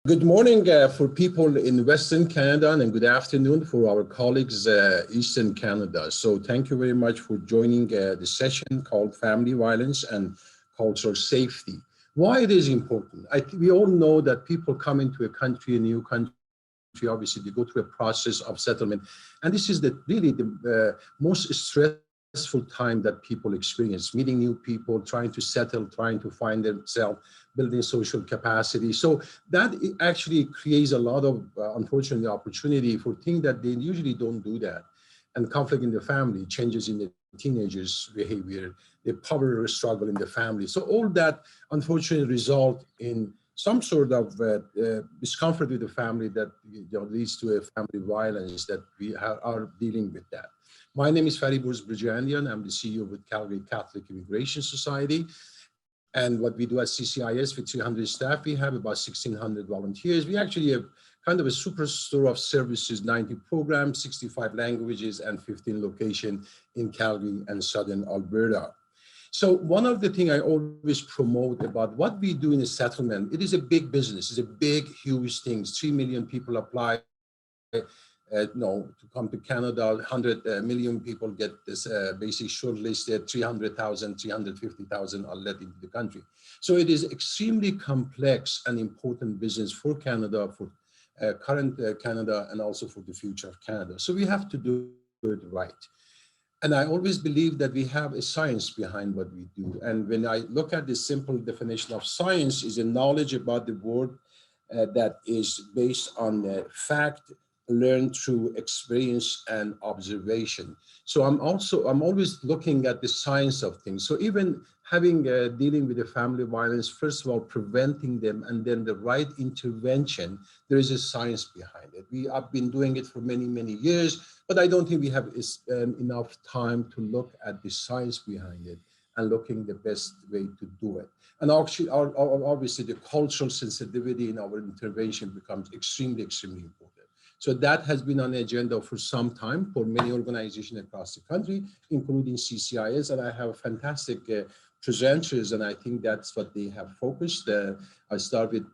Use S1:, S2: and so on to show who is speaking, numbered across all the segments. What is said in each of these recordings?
S1: Good morning for people in Western Canada and good afternoon for our colleagues Eastern Canada. So thank you very much for joining the session called Family Violence and Cultural Safety. Why it is important? We all know that people come into a country, a new country, obviously they go through a process of settlement. And this is really the most stressful time that people experience, meeting new people, trying to settle, trying to find themselves, building social capacity. So that actually creates a lot of, unfortunately, opportunity for things that they usually don't do that. And conflict in the family, changes in the teenagers' behavior, the power struggle in the family. So all that, unfortunately, result in some sort of discomfort with the family that leads to a family violence that we are dealing with that. My name is Fariborz Birjandian. I'm the CEO with Calgary Catholic Immigration Society. And what we do at CCIS with 300 staff, we have about 1,600 volunteers. We actually have kind of a superstore of services, 90 programs, 65 languages, and 15 locations in Calgary and Southern Alberta. So one of the things I always promote about what we do in a settlement, it is a big business. It's a big, huge thing. 3 million people apply to come to Canada. 100 million people get this basic shortlisted. 300,000, 350,000 are let into the country. So it is extremely complex and important business for Canada, for current Canada, and also for the future of Canada. So we have to do it right. And I always believe that we have a science behind what we do. And when I look at the simple definition of science, is a knowledge about the world that is based on fact, learned through experience and observation. So I'm always looking at the science of things. So even having dealing with the family violence, first of all, preventing them, and then the right intervention, there is a science behind it. We have been doing it for many, many years, but I don't think we have enough time to look at the science behind it and looking the best way to do it. And actually, obviously, the cultural sensitivity in our intervention becomes extremely, extremely important. So that has been on the agenda for some time for many organizations across the country, including CCIS, and I have fantastic presenters, and I think that's what they have focused. I start with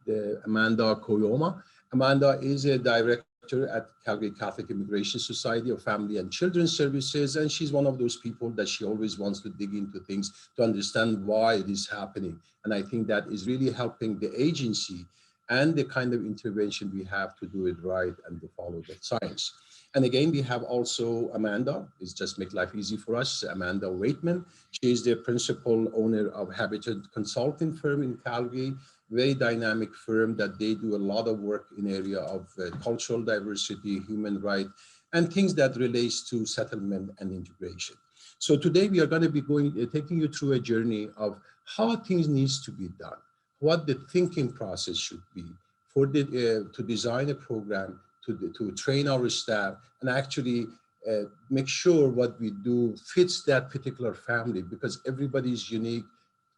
S1: Amanda Koyoma. Amanda is a director at Calgary Catholic Immigration Society of Family and Children's Services, and she's one of those people that she always wants to dig into things to understand why it is happening. And I think that is really helping the agency and the kind of intervention we have to do it right and to follow the science. And again, we have also Amanda, it's just make life easy for us, Amanda Waitman. She is the principal owner of Habitat Consulting firm in Calgary, very dynamic firm that they do a lot of work in area of cultural diversity, human rights, and things that relates to settlement and integration. So today we are going to be taking you through a journey of how things needs to be done, what the thinking process should be for to design a program, to train our staff, and actually make sure what we do fits that particular family, because everybody is unique,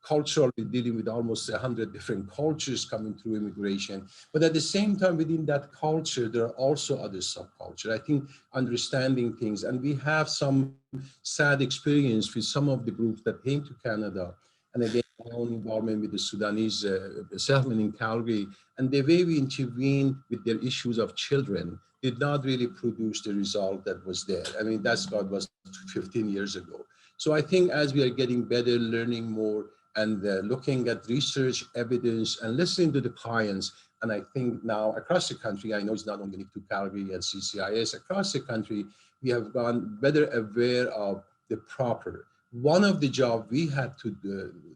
S1: culturally dealing with almost 100 different cultures coming through immigration. But at the same time, within that culture, there are also other subcultures. I think understanding things, and we have some sad experience with some of the groups that came to Canada, and again, my own involvement with the Sudanese settlement in Calgary, and the way we intervene with their issues of children did not really produce the result that was there. I mean, that's what was 15 years ago. So I think as we are getting better, learning more, and looking at research, evidence, and listening to the clients, and I think now across the country, I know it's not only unique to Calgary and CCIS, across the country, we have gone better aware of the proper. One of the jobs we had to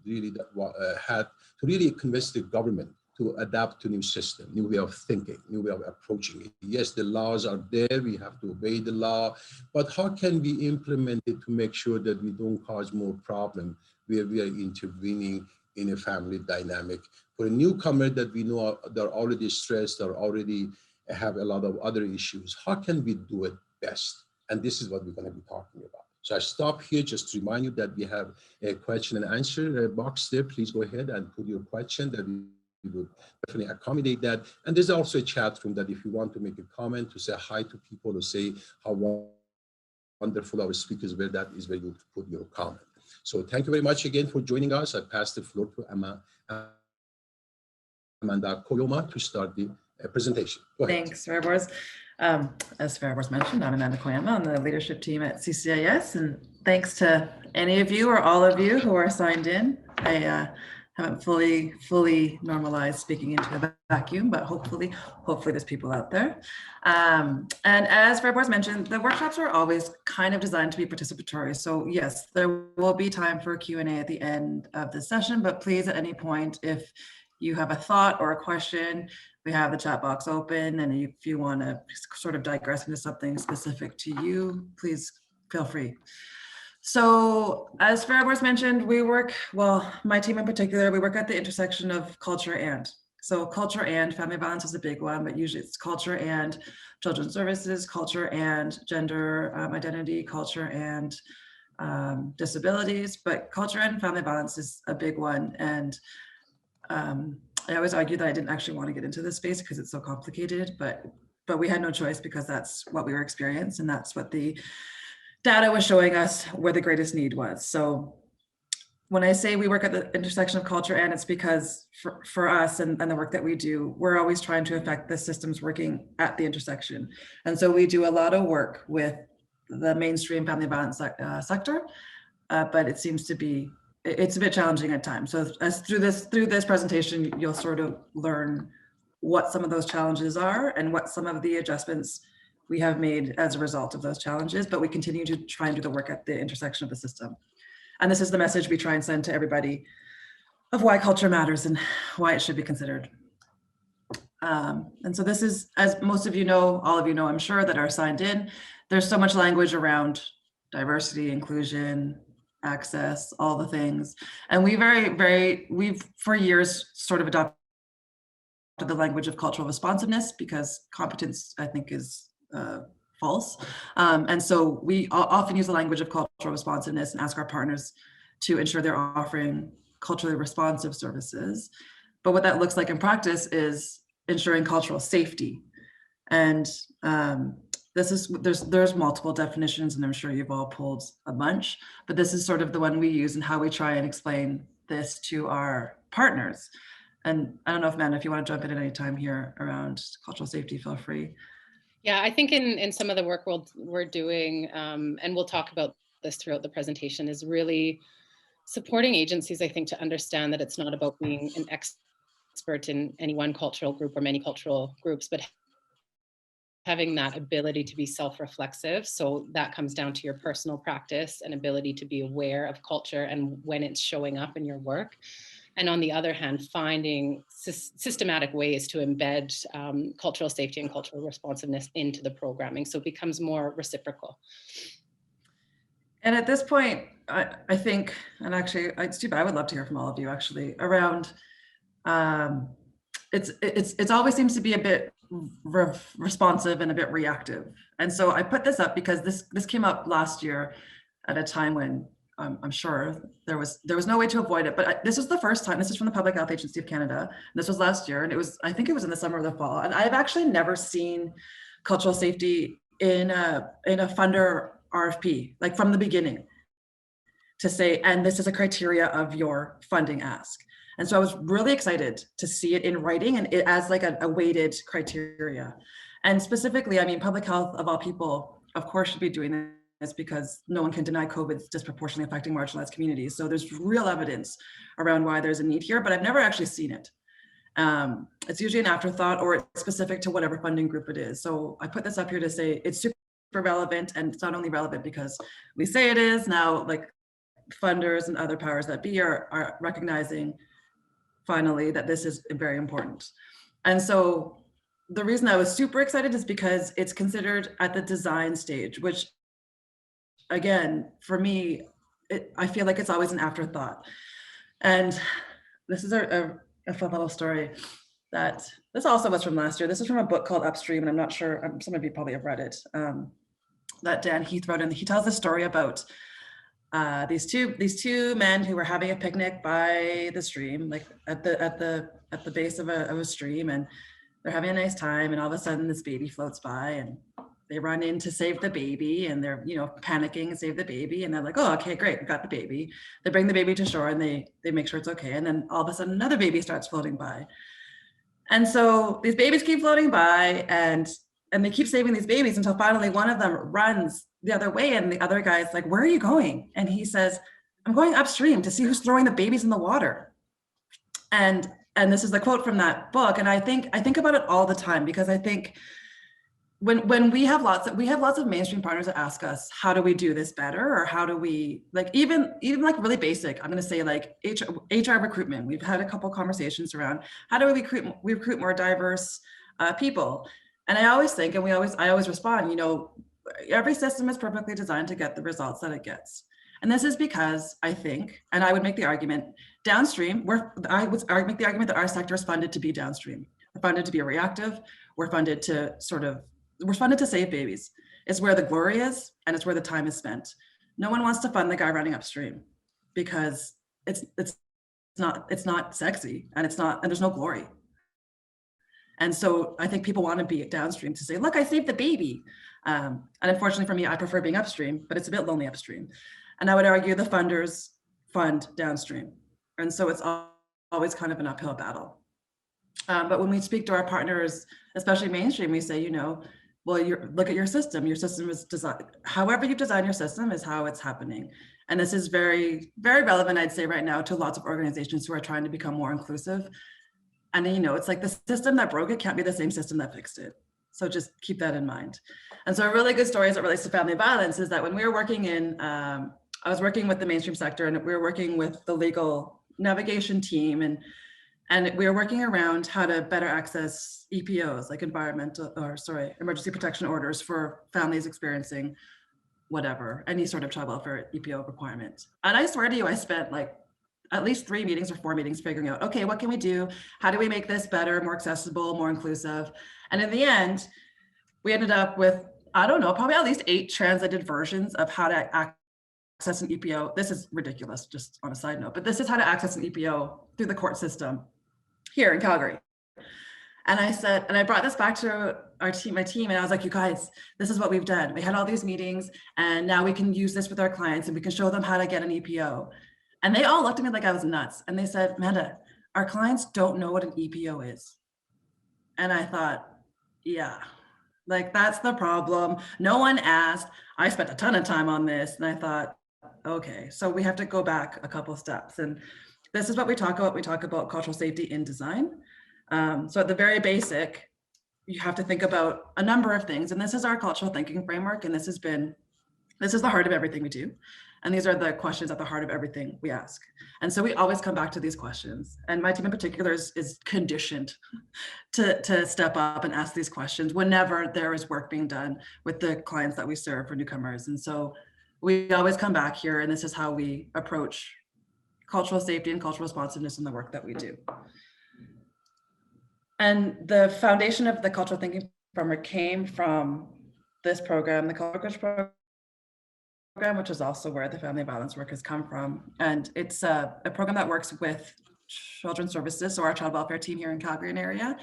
S1: really convince the government to adapt to new system, new way of thinking, new way of approaching it. Yes, the laws are there, we have to obey the law, but how can we implement it to make sure that we don't cause more problem where we are intervening in a family dynamic? For a newcomer that we know they're already stressed, or already have a lot of other issues, how can we do it best? And this is what we're going to be talking about. So I stop here just to remind you that we have a question and answer box there. Please go ahead and put your question, that we would definitely accommodate that. And there's also a chat room that if you want to make a comment, to say hi to people, or say how wonderful our speakers were, that is where you put your comment. So thank you very much again for joining us. I pass the floor to Amanda Koyoma to start the presentation. Go ahead.
S2: Thanks, Fariborz. As Fariborz mentioned, I'm Amanda Koyama on the leadership team at CCIS, and thanks to any of you or all of you who are signed in. I haven't fully normalized speaking into a vacuum, but hopefully there's people out there. And as Fariborz mentioned, the workshops are always kind of designed to be participatory. So yes, there will be time for a Q&A at the end of the session, but please at any point, if you have a thought or a question, we have the chat box open, and if you want to sort of digress into something specific to you, please feel free. So as Fariborz mentioned, we work, well, my team in particular, we work at the intersection of culture and. So culture and family violence is a big one, but usually it's culture and children's services, culture and gender identity, culture and disabilities, but culture and family violence is a big one. And I always argue that I didn't actually want to get into this space because it's so complicated, but we had no choice because that's what we were experiencing, and that's what the data was showing us where the greatest need was. So when I say we work at the intersection of culture, and it's because for us and the work that we do, we're always trying to affect the systems working at the intersection. And so we do a lot of work with the mainstream family violence sector, but it seems to be it's a bit challenging at times. So as through this presentation, you'll sort of learn what some of those challenges are and what some of the adjustments we have made as a result of those challenges, but we continue to try and do the work at the intersection of the system. And this is the message we try and send to everybody of why culture matters and why it should be considered. And so this is, as most of you know, all of you know, I'm sure, that are signed in, there's so much language around diversity, inclusion, access, all the things. And we've for years sort of adopted the language of cultural responsiveness because competence, I think, is false. And so we often use the language of cultural responsiveness and ask our partners to ensure they're offering culturally responsive services. But what that looks like in practice is ensuring cultural safety. And there's multiple definitions, and I'm sure you've all pulled a bunch, but this is sort of the one we use and how we try and explain this to our partners. And I don't know if, Amanda, if you want to jump in at any time here around cultural safety, feel free.
S3: Yeah, I think in some of the work we're doing, and we'll talk about this throughout the presentation, is really supporting agencies, I think, to understand that it's not about being an expert in any one cultural group or many cultural groups, but having that ability to be self-reflexive. So that comes down to your personal practice and ability to be aware of culture and when it's showing up in your work. And on the other hand, finding systematic ways to embed cultural safety and cultural responsiveness into the programming, so it becomes more reciprocal.
S2: And at this point, I think, and actually, it's too bad, I would love to hear from all of you actually around, it's always seems to be a bit responsive and a bit reactive. And so I put this up because this came up last year at a time when I'm sure there was no way to avoid it, but this was the first time. This is from the Public Health Agency of Canada. This was last year, and I think it was in the summer or the fall. And I've actually never seen cultural safety in a funder RFP, like from the beginning, to say, and this is a criteria of your funding ask. And so I was really excited to see it in writing and it as like a weighted criteria. And specifically, I mean, public health of all people, of course, should be doing this because no one can deny COVID's disproportionately affecting marginalized communities. So there's real evidence around why there's a need here, but I've never actually seen it. It's usually an afterthought or it's specific to whatever funding group it is. So I put this up here to say it's super relevant, and it's not only relevant because we say it is now, like funders and other powers that be are recognizing finally that this is very important. And so the reason I was super excited is because it's considered at the design stage, which again, for me, I feel like it's always an afterthought. And this is a fun little story that this also was from last year. This is from a book called Upstream, and I'm not sure, some of you probably have read it, that Dan Heath wrote, and he tells a story about these two men who were having a picnic by the stream, like at the base of a stream, and they're having a nice time, and all of a sudden this baby floats by, and they run in to save the baby, and they're panicking and save the baby, and they're like, oh, okay, great, we got the baby. They bring the baby to shore and they make sure it's okay, and then all of a sudden another baby starts floating by, And so these babies keep floating by, and they keep saving these babies until finally one of them runs the other way, and the other guy's like, "Where are you going?" And he says, "I'm going upstream to see who's throwing the babies in the water." And this is the quote from that book. And I think about it all the time, because I think when we have lots of mainstream partners that ask us, how do we do this better, or how do we, like, even like really basic, I'm going to say, like HR recruitment. We've had a couple conversations around how do we recruit more diverse people. And I always think, and I always respond, you know, every system is perfectly designed to get the results that it gets. And this is because I think, and I would make the argument, downstream, I would make the argument that our sector is funded to be downstream. We're funded to be reactive. We're funded to save babies. It's where the glory is, and it's where the time is spent. No one wants to fund the guy running upstream, because it's not sexy, and there's no glory. And so I think people want to be downstream to say, look, I saved the baby. And unfortunately for me, I prefer being upstream, but it's a bit lonely upstream. And I would argue the funders fund downstream. And so it's always kind of an uphill battle. But when we speak to our partners, especially mainstream, we say, you know, well, look at your system. Your system is designed, however you design your system is how it's happening. And this is very, very relevant, I'd say, right now to lots of organizations who are trying to become more inclusive. And, you know, it's like the system that broke it can't be the same system that fixed it. So just keep that in mind. And so a really good story as it relates to family violence is that when we were working I was working with the mainstream sector, and we were working with the legal navigation team, and we were working around how to better access EPOs, like emergency protection orders for families experiencing whatever, any sort of child welfare EPO requirement. And I swear to you, I spent like at least 3 meetings or 4 meetings figuring out, okay, what can we do? How do we make this better, more accessible, more inclusive? And in the end, we ended up with, I don't know, probably at least 8 translated versions of how to access an EPO. This is ridiculous, just on a side note, but this is how to access an EPO through the court system here in Calgary. And I said, and I brought this back to my team, and I was like, you guys, this is what we've done. We had all these meetings, and now we can use this with our clients, and we can show them how to get an EPO. And they all looked at me like I was nuts. And they said, Amanda, our clients don't know what an EPO is. And I thought, yeah, like that's the problem. No one asked. I spent a ton of time on this, and I thought, okay, so we have to go back a couple steps. And this is what we talk about. We talk about cultural safety in design. So at the very basic, you have to think about a number of things. And this is our cultural thinking framework. And this is the heart of everything we do. And these are the questions at the heart of everything we ask. And so we always come back to these questions. And my team in particular is conditioned to step up and ask these questions whenever there is work being done with the clients that we serve for newcomers. And so we always come back here, and this is how we approach cultural safety and cultural responsiveness in the work that we do. And the foundation of the cultural thinking framework came from this program, the Coworkers Program, which is also where the family violence work has come from. And it's a program that works with children's services, so our child welfare team here in Calgary and area.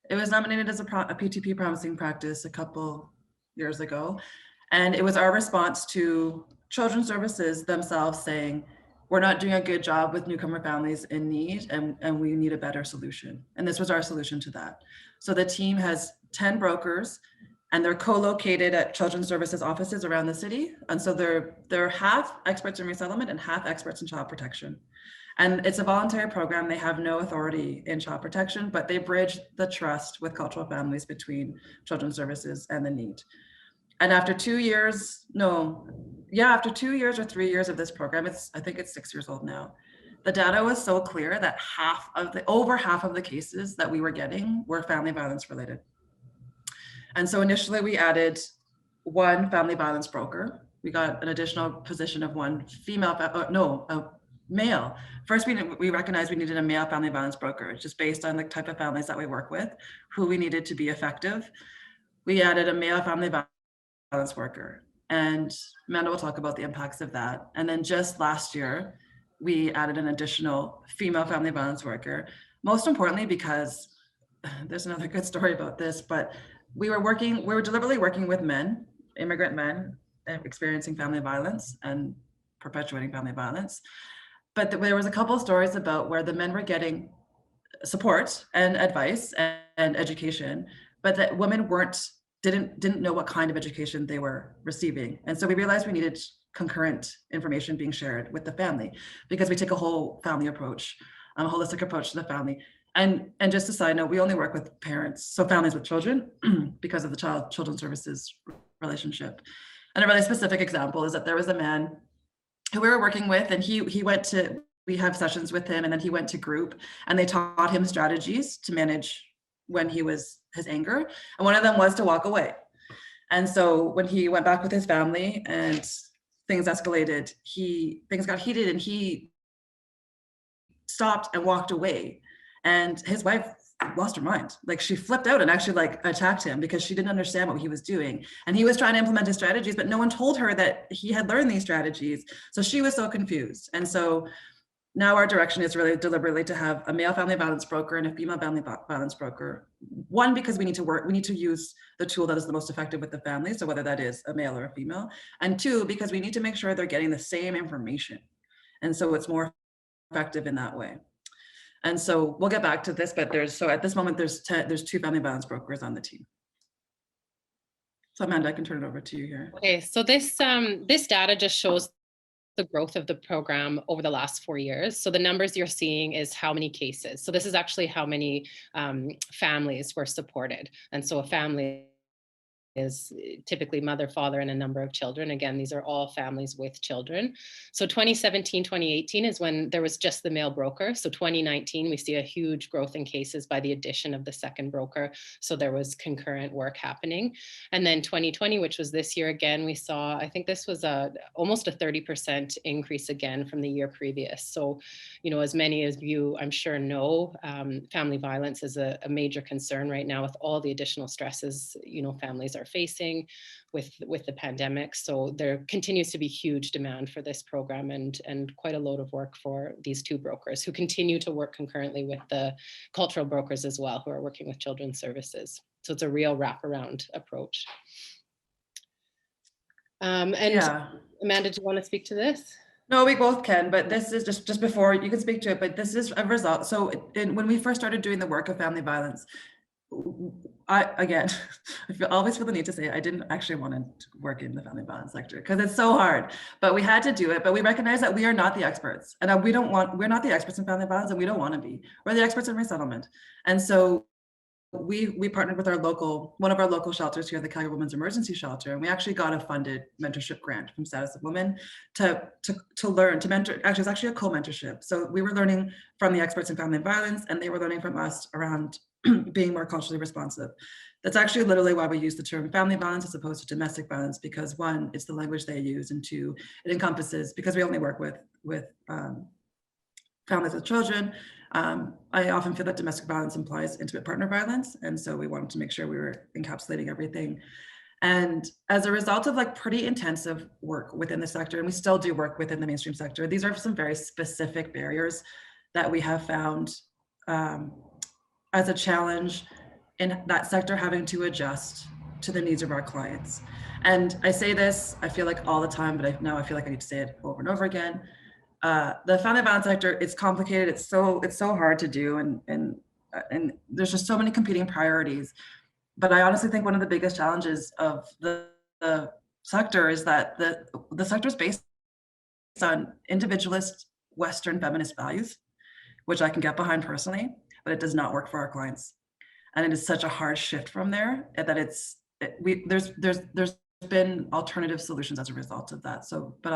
S2: It was nominated as a PTP promising practice a couple years ago. And it was our response to children's services themselves saying, we're not doing a good job with newcomer families in need, and we need a better solution. And this was our solution to that. So the team has 10 brokers, and they're co-located at children's services offices around the city. And so they're half experts in resettlement and half experts in child protection. And it's a voluntary program. They have no authority in child protection, but they bridge the trust with cultural families between children's services and the need. And after 2 years, after 2 years or 3 years of this program, I think it's 6 years old now. The data was so clear that over half of the cases that we were getting were family violence related. And so initially we added 1 family violence broker. We got an additional position of 1 male. First, we recognized we needed a male family violence broker, just based on the type of families that we work with, who we needed to be effective. We added a male family violence worker, and Amanda will talk about the impacts of that. And then just last year, we added an additional female family violence worker, most importantly, because there's another good story about this, but we were deliberately working with men, immigrant men, experiencing family violence and perpetuating family violence. But there was a couple of stories about where the men were getting support and advice and education, but that women didn't know what kind of education they were receiving. And so we realized we needed concurrent information being shared with the family, because we take a whole family approach, a holistic approach to the family. And just a side note, we only work with parents, so families with children, because of the children's services relationship. And a really specific example is that there was a man who we were working with, and we have sessions with him, and then he went to group, and they taught him strategies to manage when his anger. And one of them was to walk away. And so when he went back with his family and things escalated, things got heated, and he stopped and walked away. And his wife lost her mind. Like, she flipped out and actually like attacked him because she didn't understand what he was doing. And he was trying to implement his strategies, but no one told her that he had learned these strategies. So she was so confused. And so now our direction is really deliberately to have a male family violence broker and a female family violence broker. One, because we need to use the tool that is the most effective with the family. So whether that is a male or a female. And two, because we need to make sure they're getting the same information. And so it's more effective in that way. And so we'll get back to this, but at this moment, there's 2 family violence brokers on the team. So Amanda, I can turn it over to you here.
S3: Okay, so this data just shows the growth of the program over the last 4 years. So the numbers you're seeing is how many cases. So this is actually how many families were supported. And so a family is typically mother, father, and a number of children. Again, these are all families with children. So 2017, 2018 is when there was just the male broker. So 2019, we see a huge growth in cases by the addition of the second broker. So there was concurrent work happening. And then 2020, which was this year, again, we saw, I think this was almost a 30% increase again from the year previous. So, as many of you, I'm sure know, family violence is a major concern right now with all the additional stresses, families are facing with the pandemic. So there continues to be huge demand for this program and quite a load of work for these 2 brokers who continue to work concurrently with the cultural brokers as well, who are working with children's services. So it's a real wraparound approach. Yeah. Amanda, do you want to speak to this?
S2: No, we both can, but this is just before you can speak to it, but this is a result. So when we first started doing the work of family violence, I always feel the need to say I didn't actually want to work in the family violence sector because it's so hard, but we had to do it. But we recognize that we are not the experts, and we're not the experts in family violence, and we don't want to be. We're the experts in resettlement. And so we partnered with one of our local shelters here, the Calgary Women's Emergency Shelter, and we actually got a funded mentorship grant from Status of Women to learn, to mentor. Actually, it's actually a co-mentorship. So we were learning from the experts in family violence, and they were learning from us around being more culturally responsive. That's actually literally why we use the term family violence as opposed to domestic violence, because 1, it's the language they use, and 2, it encompasses, because we only work with families with children. I often feel that domestic violence implies intimate partner violence. And so we wanted to make sure we were encapsulating everything. And as a result of pretty intensive work within the sector, and we still do work within the mainstream sector, these are some very specific barriers that we have found as a challenge in that sector, having to adjust to the needs of our clients. And I say this, I feel like all the time, but now I feel like I need to say it over and over again. The family violence sector, it's complicated. It's so hard to do, and there's just so many competing priorities. But I honestly think one of the biggest challenges of the sector is that the sector is based on individualist Western feminist values, which I can get behind personally, but it does not work for our clients. And it is such a hard shift from there that there's been alternative solutions as a result of that. So, but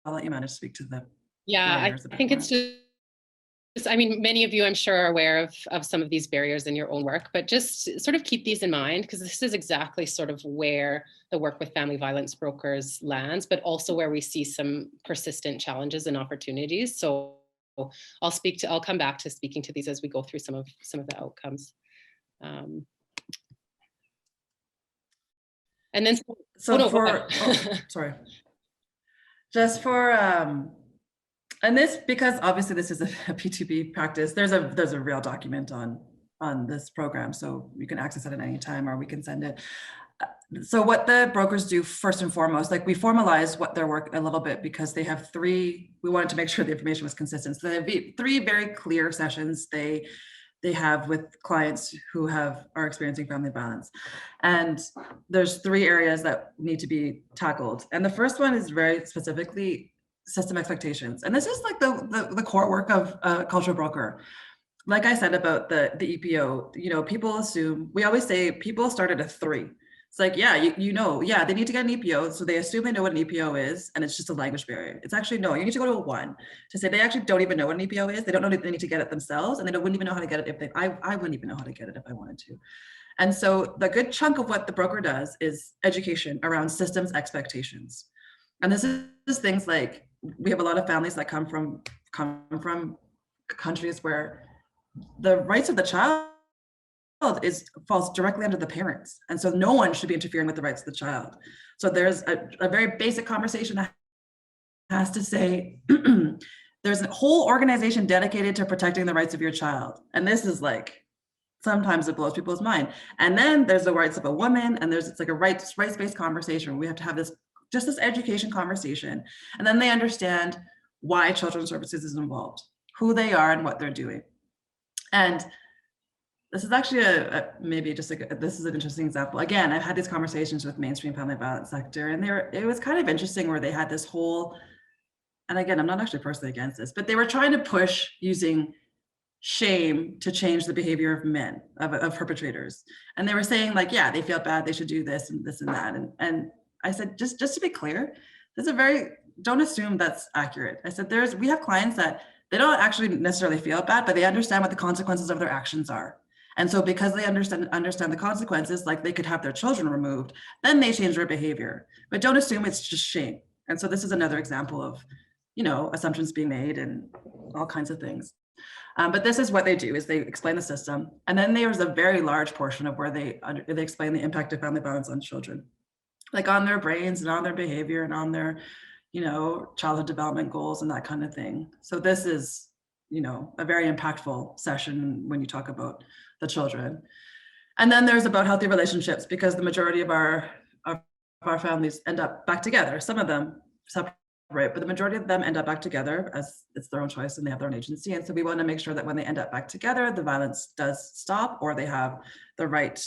S2: I'll let you manage to speak to the.
S3: Yeah, I think it's just, many of you I'm sure are aware of some of these barriers in your own work, but just sort of keep these in mind, because this is exactly sort of where the work with family violence brokers lands, but also where we see some persistent challenges and opportunities. So I'll come back to speaking to these as we go through some of the outcomes. And then
S2: just for and this, because obviously this is a P2P practice, there's a real document on this program, so you can access it at any time, or we can send it. So what the brokers do first and foremost, we formalize what their work a little bit, because they have 3, we wanted to make sure the information was consistent. So they have 3 very clear sessions. They they have with clients who are experiencing family violence. And there's 3 areas that need to be tackled. And the first one is very specifically system expectations. And this is like the core work of a cultural broker. Like I said about the EPO, you know, people assume, we always say people start at a 3. It's like, yeah, yeah, they need to get an EPO. So they assume they know what an EPO is, and it's just a language barrier. It's actually, no, you need to go to a 1 to say they actually don't even know what an EPO is. They don't know they need to get it themselves, and they wouldn't even know how to get it if I wouldn't even know how to get it if I wanted to. And so the good chunk of what the broker does is education around systems expectations. And this is things like, we have a lot of families that come from countries where the rights of the child falls directly under the parents. And so no one should be interfering with the rights of the child. So there's a very basic conversation that has to say, there's a whole organization dedicated to protecting the rights of your child. And this is like, sometimes it blows people's mind. And then there's the rights of a woman, and it's like a rights-based conversation. We have to have this education conversation. And then they understand why Children's Services is involved, who they are and what they're doing. And this is actually this is an interesting example. Again, I've had these conversations with mainstream family violence sector, and it was kind of interesting where they had this whole, and again, I'm not actually personally against this, but they were trying to push using shame to change the behavior of men, of perpetrators. And they were saying like, yeah, they feel bad, they should do this and this and that. And I said, just to be clear, don't assume that's accurate. I said, we have clients that they don't actually necessarily feel bad, but they understand what the consequences of their actions are. And so because they understand the consequences, like they could have their children removed, then they change their behavior. But don't assume it's just shame. And so this is another example of, you know, assumptions being made and all kinds of things. But this is what they do, is they explain the system. And then there's a very large portion of where they explain the impact of family violence on children, like on their brains and on their behavior and on their, you know, childhood development goals and that kind of thing. So this is, you know, a very impactful session when you talk about the children. And then there's about healthy relationships, because the majority of our families end up back together. Some of them separate, but the majority of them end up back together, as it's their own choice and they have their own agency. And so we want to make sure that when they end up back together, the violence does stop, or they have the right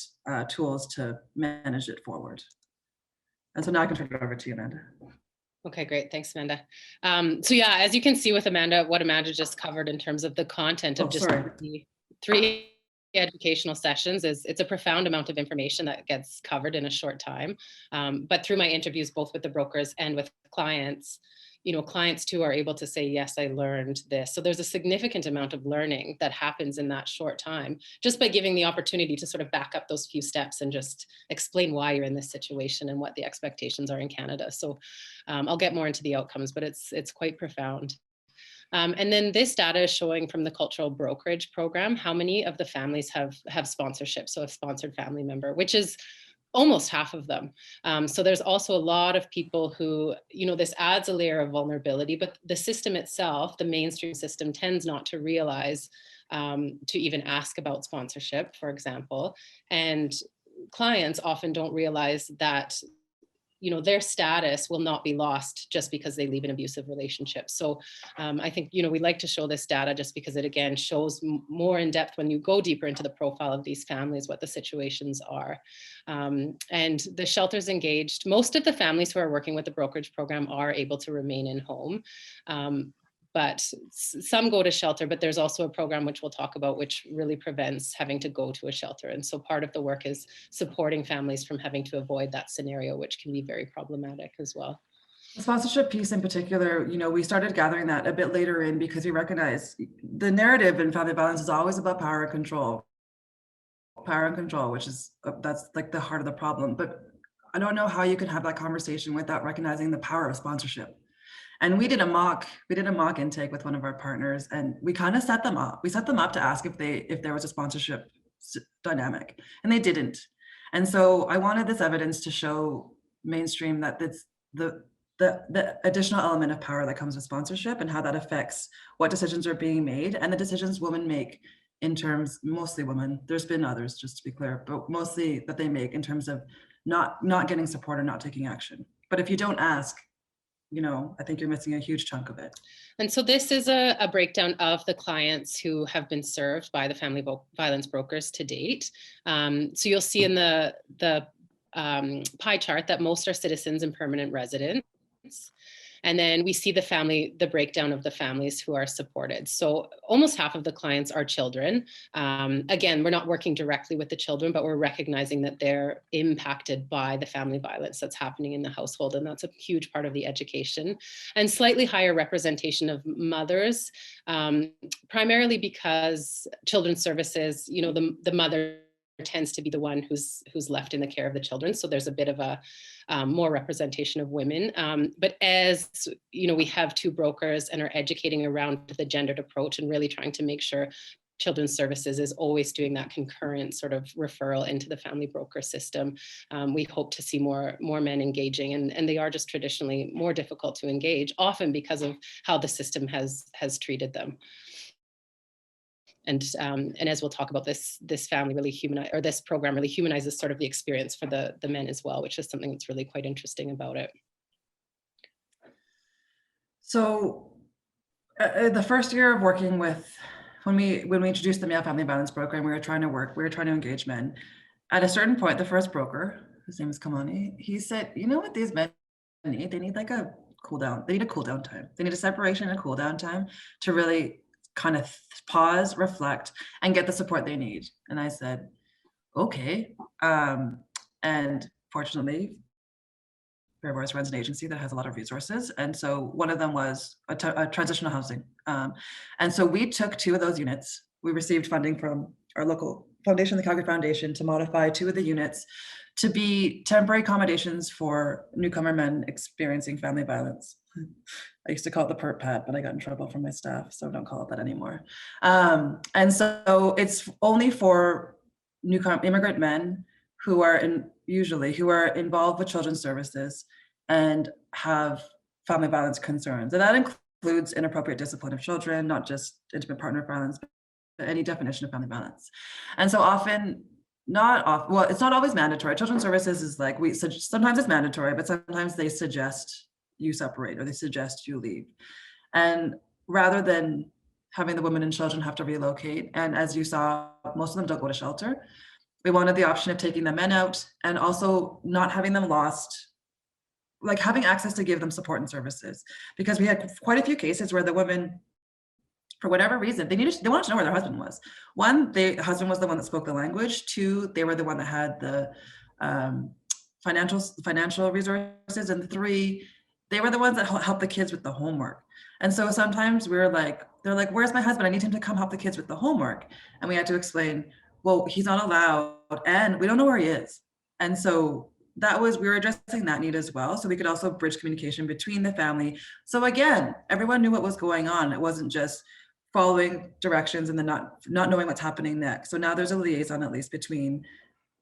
S2: tools to manage it forward. And so now I can turn it over to you, Amanda.
S3: Okay, great. Thanks, Amanda. So yeah, as you can see with Amanda, what Amanda just covered in terms of the content of the 3 educational sessions it's a profound amount of information that gets covered in a short time. But through my interviews, both with the brokers and with clients, you know, clients too are able to say, yes, I learned this. So there's a significant amount of learning that happens in that short time, just by giving the opportunity to sort of back up those few steps and just explain why you're in this situation and what the expectations are in Canada. So I'll get more into the outcomes, but it's quite profound. And then this data is showing from the Cultural Brokerage Program how many of the families have sponsorship, so a sponsored family member, which is almost half of them. So there's also a lot of people who, you know, this adds a layer of vulnerability, but the system itself, the mainstream system, tends not to realize to even ask about sponsorship, for example. And clients often don't realize that, you know, their status will not be lost just because they leave an abusive relationship. So I think, you know, we like to show this data just because it, again, shows more in depth when you go deeper into the profile of these families, what the situations are. And the shelters engaged, most of the families who are working with the brokerage program are able to remain in home. But some go to shelter, but there's also a program which we'll talk about, which really prevents having to go to a shelter. And so part of the work is supporting families from having to avoid that scenario, which can be very problematic as well.
S2: The sponsorship piece in particular, you know, we started gathering that a bit later in, because we recognize the narrative in family violence is always about power and control. Power and control, which is, that's like the heart of the problem. But I don't know how you can have that conversation without recognizing the power of sponsorship. And we did a mock intake with one of our partners, and we kind of set them up. We set them up to ask if there was a sponsorship dynamic, and they didn't. And so I wanted this evidence to show mainstream that it's the additional element of power that comes with sponsorship, and how that affects what decisions are being made, and the decisions women make in terms, mostly women, there's been others, just to be clear, but mostly that they make in terms of not getting support or not taking action. But if you don't ask, I think you're missing a huge chunk of it.
S3: And so this is a breakdown of the clients who have been served by the family violence brokers to date. So you'll see in the pie chart that most are citizens and permanent residents. And then we see the breakdown of the families who are supported. So almost half of the clients are children. Again, we're not working directly with the children, but we're recognizing that they're impacted by the family violence that's happening in the household. And that's a huge part of the education. And slightly higher representation of mothers, primarily because children's services, the mother tends to be the one who's left in the care of the children. So there's a bit of a more representation of women. But as we have two brokers and are educating around the gendered approach and really trying to make sure children's services is always doing that concurrent sort of referral into the family broker system. We hope to see more men engaging, and they are just traditionally more difficult to engage, often because of how the system has treated them. And as we'll talk about, this family really this program really humanizes sort of the experience for the men as well, which is something that's really quite interesting about it.
S2: So the first year of working with, when we introduced the male family violence program, we were trying to engage men. At a certain point, the first broker, his name is Kamani, he said, you know what these men need? They need like a cool down. They need a cool down time. They need a separation and a cool down time to really kind of pause, reflect, and get the support they need. And I said, okay. And fortunately, Fariborz runs an agency that has a lot of resources. And so one of them was a transitional housing. And so we took 2 of those units. We received funding from our local foundation, the Calgary Foundation, to modify 2 of the units to be temporary accommodations for newcomer men experiencing family violence. I used to call it the perp pad, but I got in trouble from my staff, so don't call it that anymore. And so it's only for immigrant men who are involved with children's services and have family violence concerns. And that includes inappropriate discipline of children, not just intimate partner violence, but any definition of family violence. And so often, it's not always mandatory. Children's services is like, sometimes it's mandatory, but sometimes they suggest you separate or they suggest you leave. And rather than having the women and children have to relocate, and as you saw, most of them don't go to shelter, we wanted the option of taking the men out and also not having them lost, like having access to give them support and services. Because we had quite a few cases where the women, for whatever reason, they wanted to know where their husband was. 1, the husband was the one that spoke the language. 2, they were the one that had the financial resources. And 3, they were the ones that helped the kids with the homework. And so sometimes they're like, where's my husband? I need him to come help the kids with the homework. And we had to explain, well, he's not allowed and we don't know where he is. And so we were addressing that need as well. So we could also bridge communication between the family. So again, everyone knew what was going on. It wasn't just following directions and then not knowing what's happening next. So now there's a liaison at least between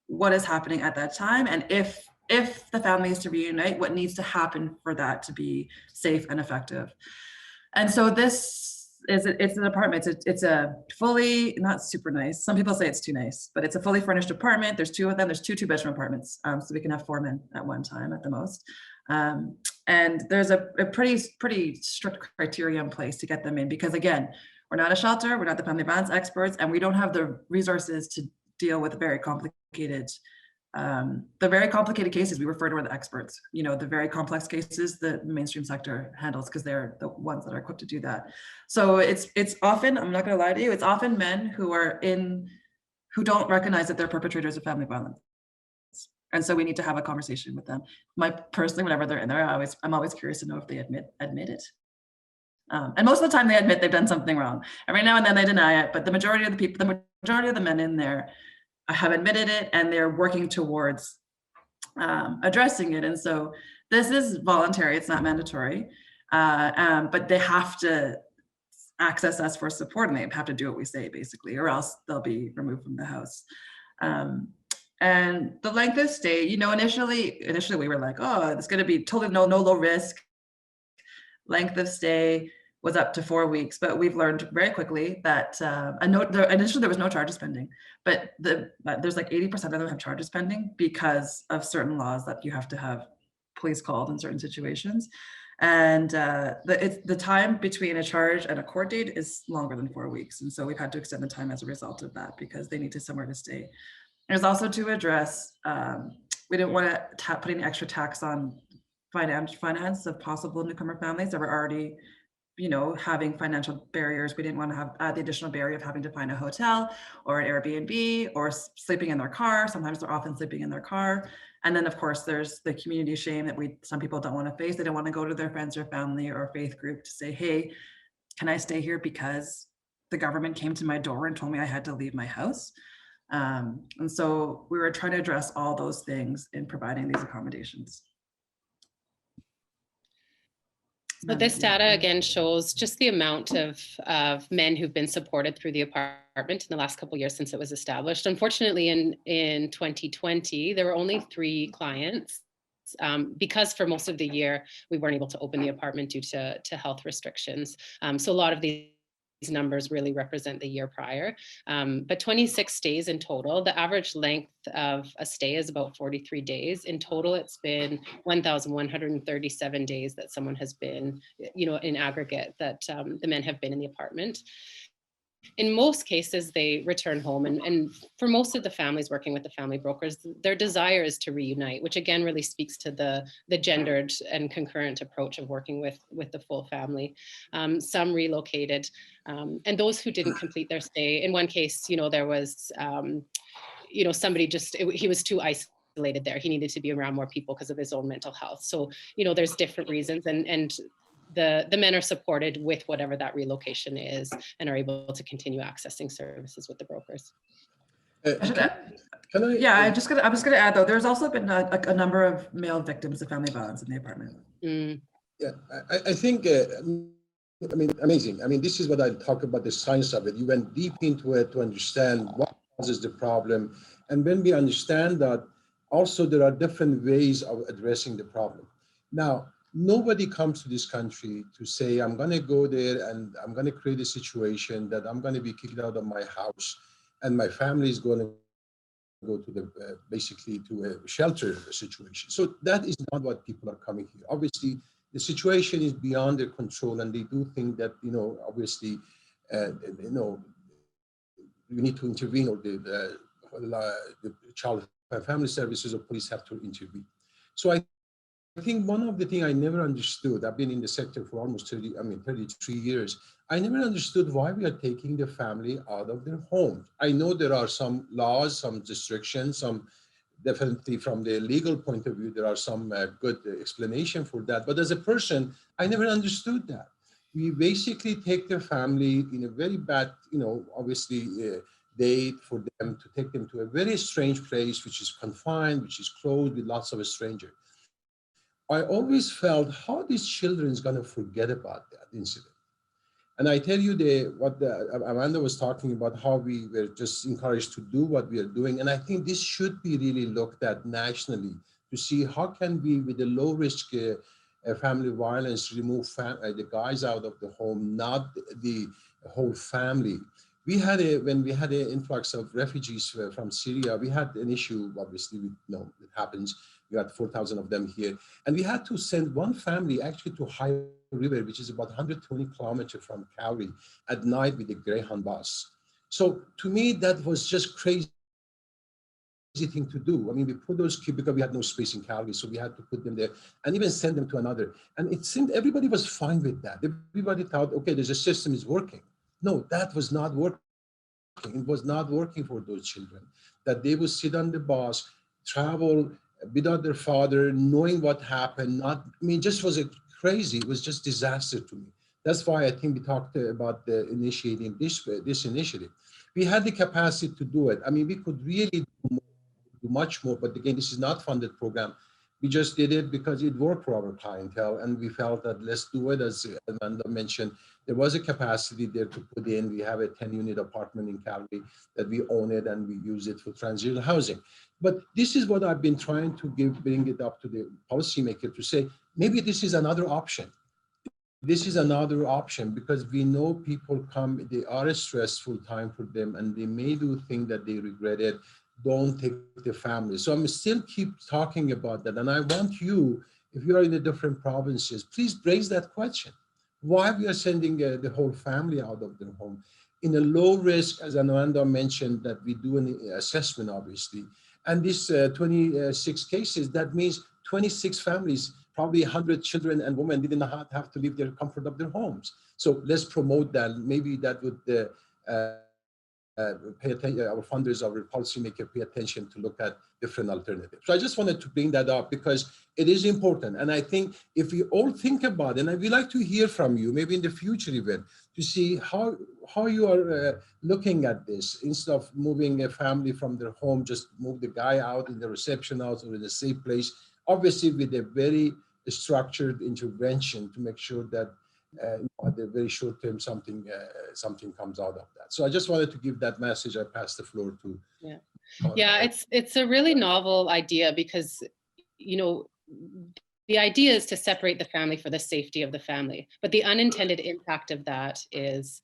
S2: what is happening at that time and if the family is to reunite, what needs to happen for that to be safe and effective. And so it's an apartment. It's a fully, not super nice. Some people say it's too nice, but it's a fully furnished apartment. There's 2 of them. There's 2 2-bedroom apartments. So we can have 4 men at one time at the most. And there's a pretty strict criteria in place to get them in, because again, we're not a shelter, we're not the family violence experts, and we don't have the resources to deal with very complicated cases. We refer to the experts, the very complex cases the mainstream sector handles, because they're the ones that are equipped to do that. So it's often, I'm not going to lie to you, it's often men who don't recognize that they're perpetrators of family violence. And so we need to have a conversation with them. Personally, whenever they're in there, I'm always curious to know if they admit it. And most of the time they admit they've done something wrong. Every now and then they deny it, but the majority of the men in there have admitted it, and they're working towards addressing it. And so this is voluntary, it's not mandatory, but they have to access us for support, and they have to do what we say basically, or else they'll be removed from the house. And the length of stay, initially we were like, oh, it's going to be totally no low risk. Length of stay was up to 4 weeks, but we've learned very quickly that initially there was no charges pending, but there's like 80% of them have charges pending because of certain laws that you have to have police called in certain situations. And the time between a charge and a court date is longer than 4 weeks. And so we've had to extend the time as a result of that because they need to somewhere to stay. There's also to address, we didn't want to put any extra tax on finance of possible newcomer families that were already, you know, having financial barriers. We didn't want to add the additional barrier of having to find a hotel or an Airbnb or sleeping in their car. Sometimes they're often sleeping in their car. And then of course there's the community shame that some people don't want to face. They don't want to go to their friends or family or faith group to say, hey, can I stay here because the government came to my door and told me I had to leave my house? And so we were trying to address all those things in providing these accommodations.
S3: So this data again shows just the amount of men who've been supported through the apartment in the last couple of years since it was established. Unfortunately, in 2020, there were only 3 clients because for most of the year, we weren't able to open the apartment due to health restrictions. So a lot of these numbers really represent the year prior, but 26 stays in total. The average length of a stay is about 43 days. In total, it's been 1,137 days that someone has been, you know, in aggregate that the men have been in the apartment. In most cases, they return home, and for most of the families working with the family brokers, their desire is to reunite, which again really speaks to the gendered and concurrent approach of working with the full family. Some relocated, and those who didn't complete their stay. In one case, you know, there was, you know, somebody he was too isolated there. He needed to be around more people because of his own mental health. So, you know, there's different reasons, and the men are supported with whatever that relocation is and are able to continue accessing services with the brokers.
S2: I was gonna add though, there's also been a number of male victims of family violence in the apartment.
S1: Yeah, I think, I mean, amazing. I mean, this is what I talk about, the science of it. You went deep into it to understand what causes the problem. And when we understand that, also there are different ways of addressing the problem. Now, nobody comes to this country to say, I'm going to go there and I'm going to create a situation that I'm going to be kicked out of my house and my family is going to go to the basically to a shelter situation. So that is not what people are coming here. Obviously, the situation is beyond their control, and they do think that, you know, obviously, you know, you need to intervene, or the child family services or police have to intervene. So I think one of the things I never understood, I've been in the sector for almost 33 years. I never understood why we are taking the family out of their home. I know there are some laws, some restrictions, some definitely from the legal point of view, there are some good explanation for that. But as a person, I never understood that. We basically take their family in a very bad, you know, obviously date for them to take them to a very strange place, which is confined, which is closed with lots of strangers. I always felt how these children is going to forget about that incident. And I tell you what Amanda was talking about, how we were just encouraged to do what we are doing. And I think this should be really looked at nationally to see how can we, with the low risk family violence, remove the guys out of the home, not the whole family. We had when we had an influx of refugees from Syria, we had an issue, obviously, you know, it happens. We got 4,000 of them here. And we had to send one family actually to High River, which is about 120 kilometers from Calgary, at night with a Greyhound bus. So to me, that was just crazy thing to do. I mean, we put those kids, because we had no space in Calgary, so we had to put them there and even send them to another. And it seemed everybody was fine with that. Everybody thought, okay, there's a system is working. No, that was not working. It was not working for those children, that they would sit on the bus, travel without their father, knowing what happened. Just was crazy. It was just disaster to me. That's why I think we talked about initiating this initiative. We had the capacity to do it. I mean, we could really do much more, but again, this is not funded program. We just did it because it worked for our clientele, and we felt that let's do it. As Amanda mentioned, there was a capacity there to put in. We have a 10-unit apartment in Calgary that we own it, and we use it for transitional housing. But this is what I've been trying to bring it up to the policymaker to say, maybe this is another option. This is another option, because we know people come, they are a stressful time for them, and they may do things that they regret it. Don't take the family. So I'm still keep talking about that. And I want you, if you are in the different provinces, please raise that question. Why we are sending the whole family out of their home? In a low risk, as Amanda mentioned, that we do an assessment, obviously. And these 26 cases, that means 26 families, probably 100 children and women did not have to leave their comfort of their homes. So let's promote that. Maybe that would pay attention, our funders, our policymaker pay attention to look at different alternatives. So I just wanted to bring that up because it is important. And I think if we all think about it, and we'd like to hear from you, maybe in the future even, to see how you are looking at this. Instead of moving a family from their home, just move the guy out in the reception house or in a safe place, obviously with a very structured intervention to make sure that at the very short term, something comes out of that. So I just wanted to give that message. I pass the floor to.
S3: Yeah, yeah, it's a really novel idea because, you know, the idea is to separate the family for the safety of the family, but the unintended impact of that is,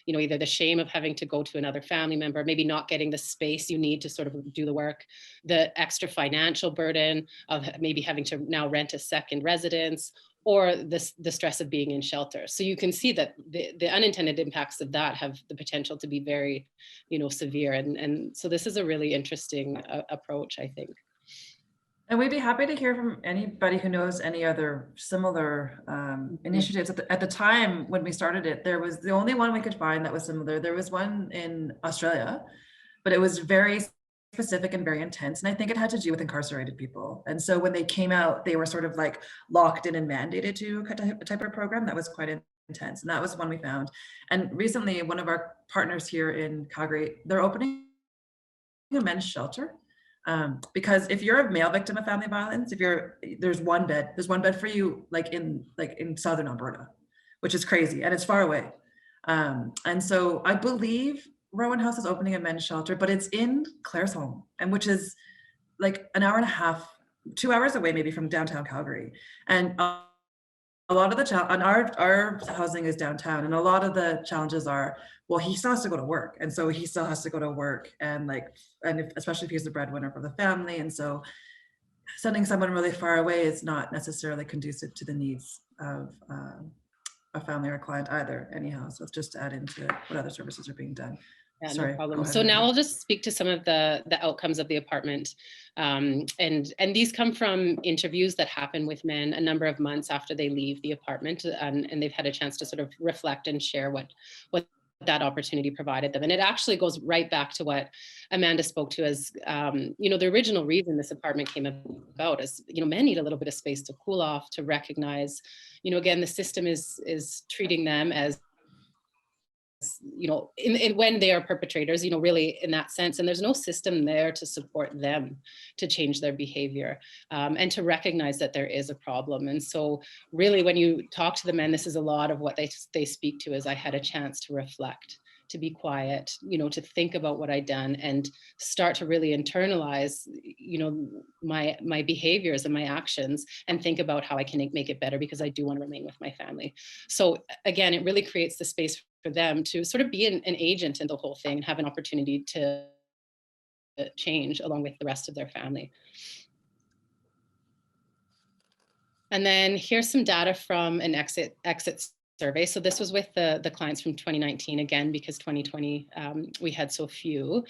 S3: you know, either the shame of having to go to another family member, maybe not getting the space you need to sort of do the work, the extra financial burden of maybe having to now rent a second residence, or the stress of being in shelter. So you can see that the unintended impacts of that have the potential to be very, you know, severe. And so this is a really interesting approach, I think.
S2: And we'd be happy to hear from anybody who knows any other similar initiatives. At the time when we started it, there was the only one we could find that was similar. There was one in Australia, but it was very specific and very intense. And I think it had to do with incarcerated people. And so when they came out, they were sort of like locked in and mandated to a type of program that was quite intense. And that was one we found. And recently, one of our partners here in Calgary, they're opening a men's shelter. Because if you're a male victim of family violence, there's one bed for you, like in southern Alberta, which is crazy, and it's far away. And so I believe Rowan House is opening a men's shelter, but it's in Claresholm, and which is like an hour and a half, 2 hours away, maybe, from downtown Calgary. And a lot of the our housing is downtown, and a lot of the challenges are, well, he still has to go to work, and so he still has to go to work, and especially if he's the breadwinner for the family, and so sending someone really far away is not necessarily conducive to the needs of a family or a client either. Anyhow, so it's just to add into what other services are being done.
S3: Yeah,
S2: sorry,
S3: no problem. So now I'll just speak to some of the outcomes of the apartment. And these come from interviews that happen with men a number of months after they leave the apartment, and they've had a chance to sort of reflect and share what that opportunity provided them. And it actually goes right back to what Amanda spoke to as, you know, the original reason this apartment came about is, you know, men need a little bit of space to cool off, to recognize, you know, again, the system is treating them as, you know, when they are perpetrators, you know, really in that sense, and there's no system there to support them to change their behavior, and to recognize that there is a problem. And so really, when you talk to the men, this is a lot of what they speak to, is I had a chance to reflect, to be quiet, you know, to think about what I'd done and start to really internalize, you know, my behaviors and my actions, and think about how I can make it better, because I do want to remain with my family. So again, it really creates the space for them to sort of be an agent in the whole thing and have an opportunity to change along with the rest of their family. And then here's some data from an exit survey. So this was with the clients from 2019, again, because 2020, we had so few.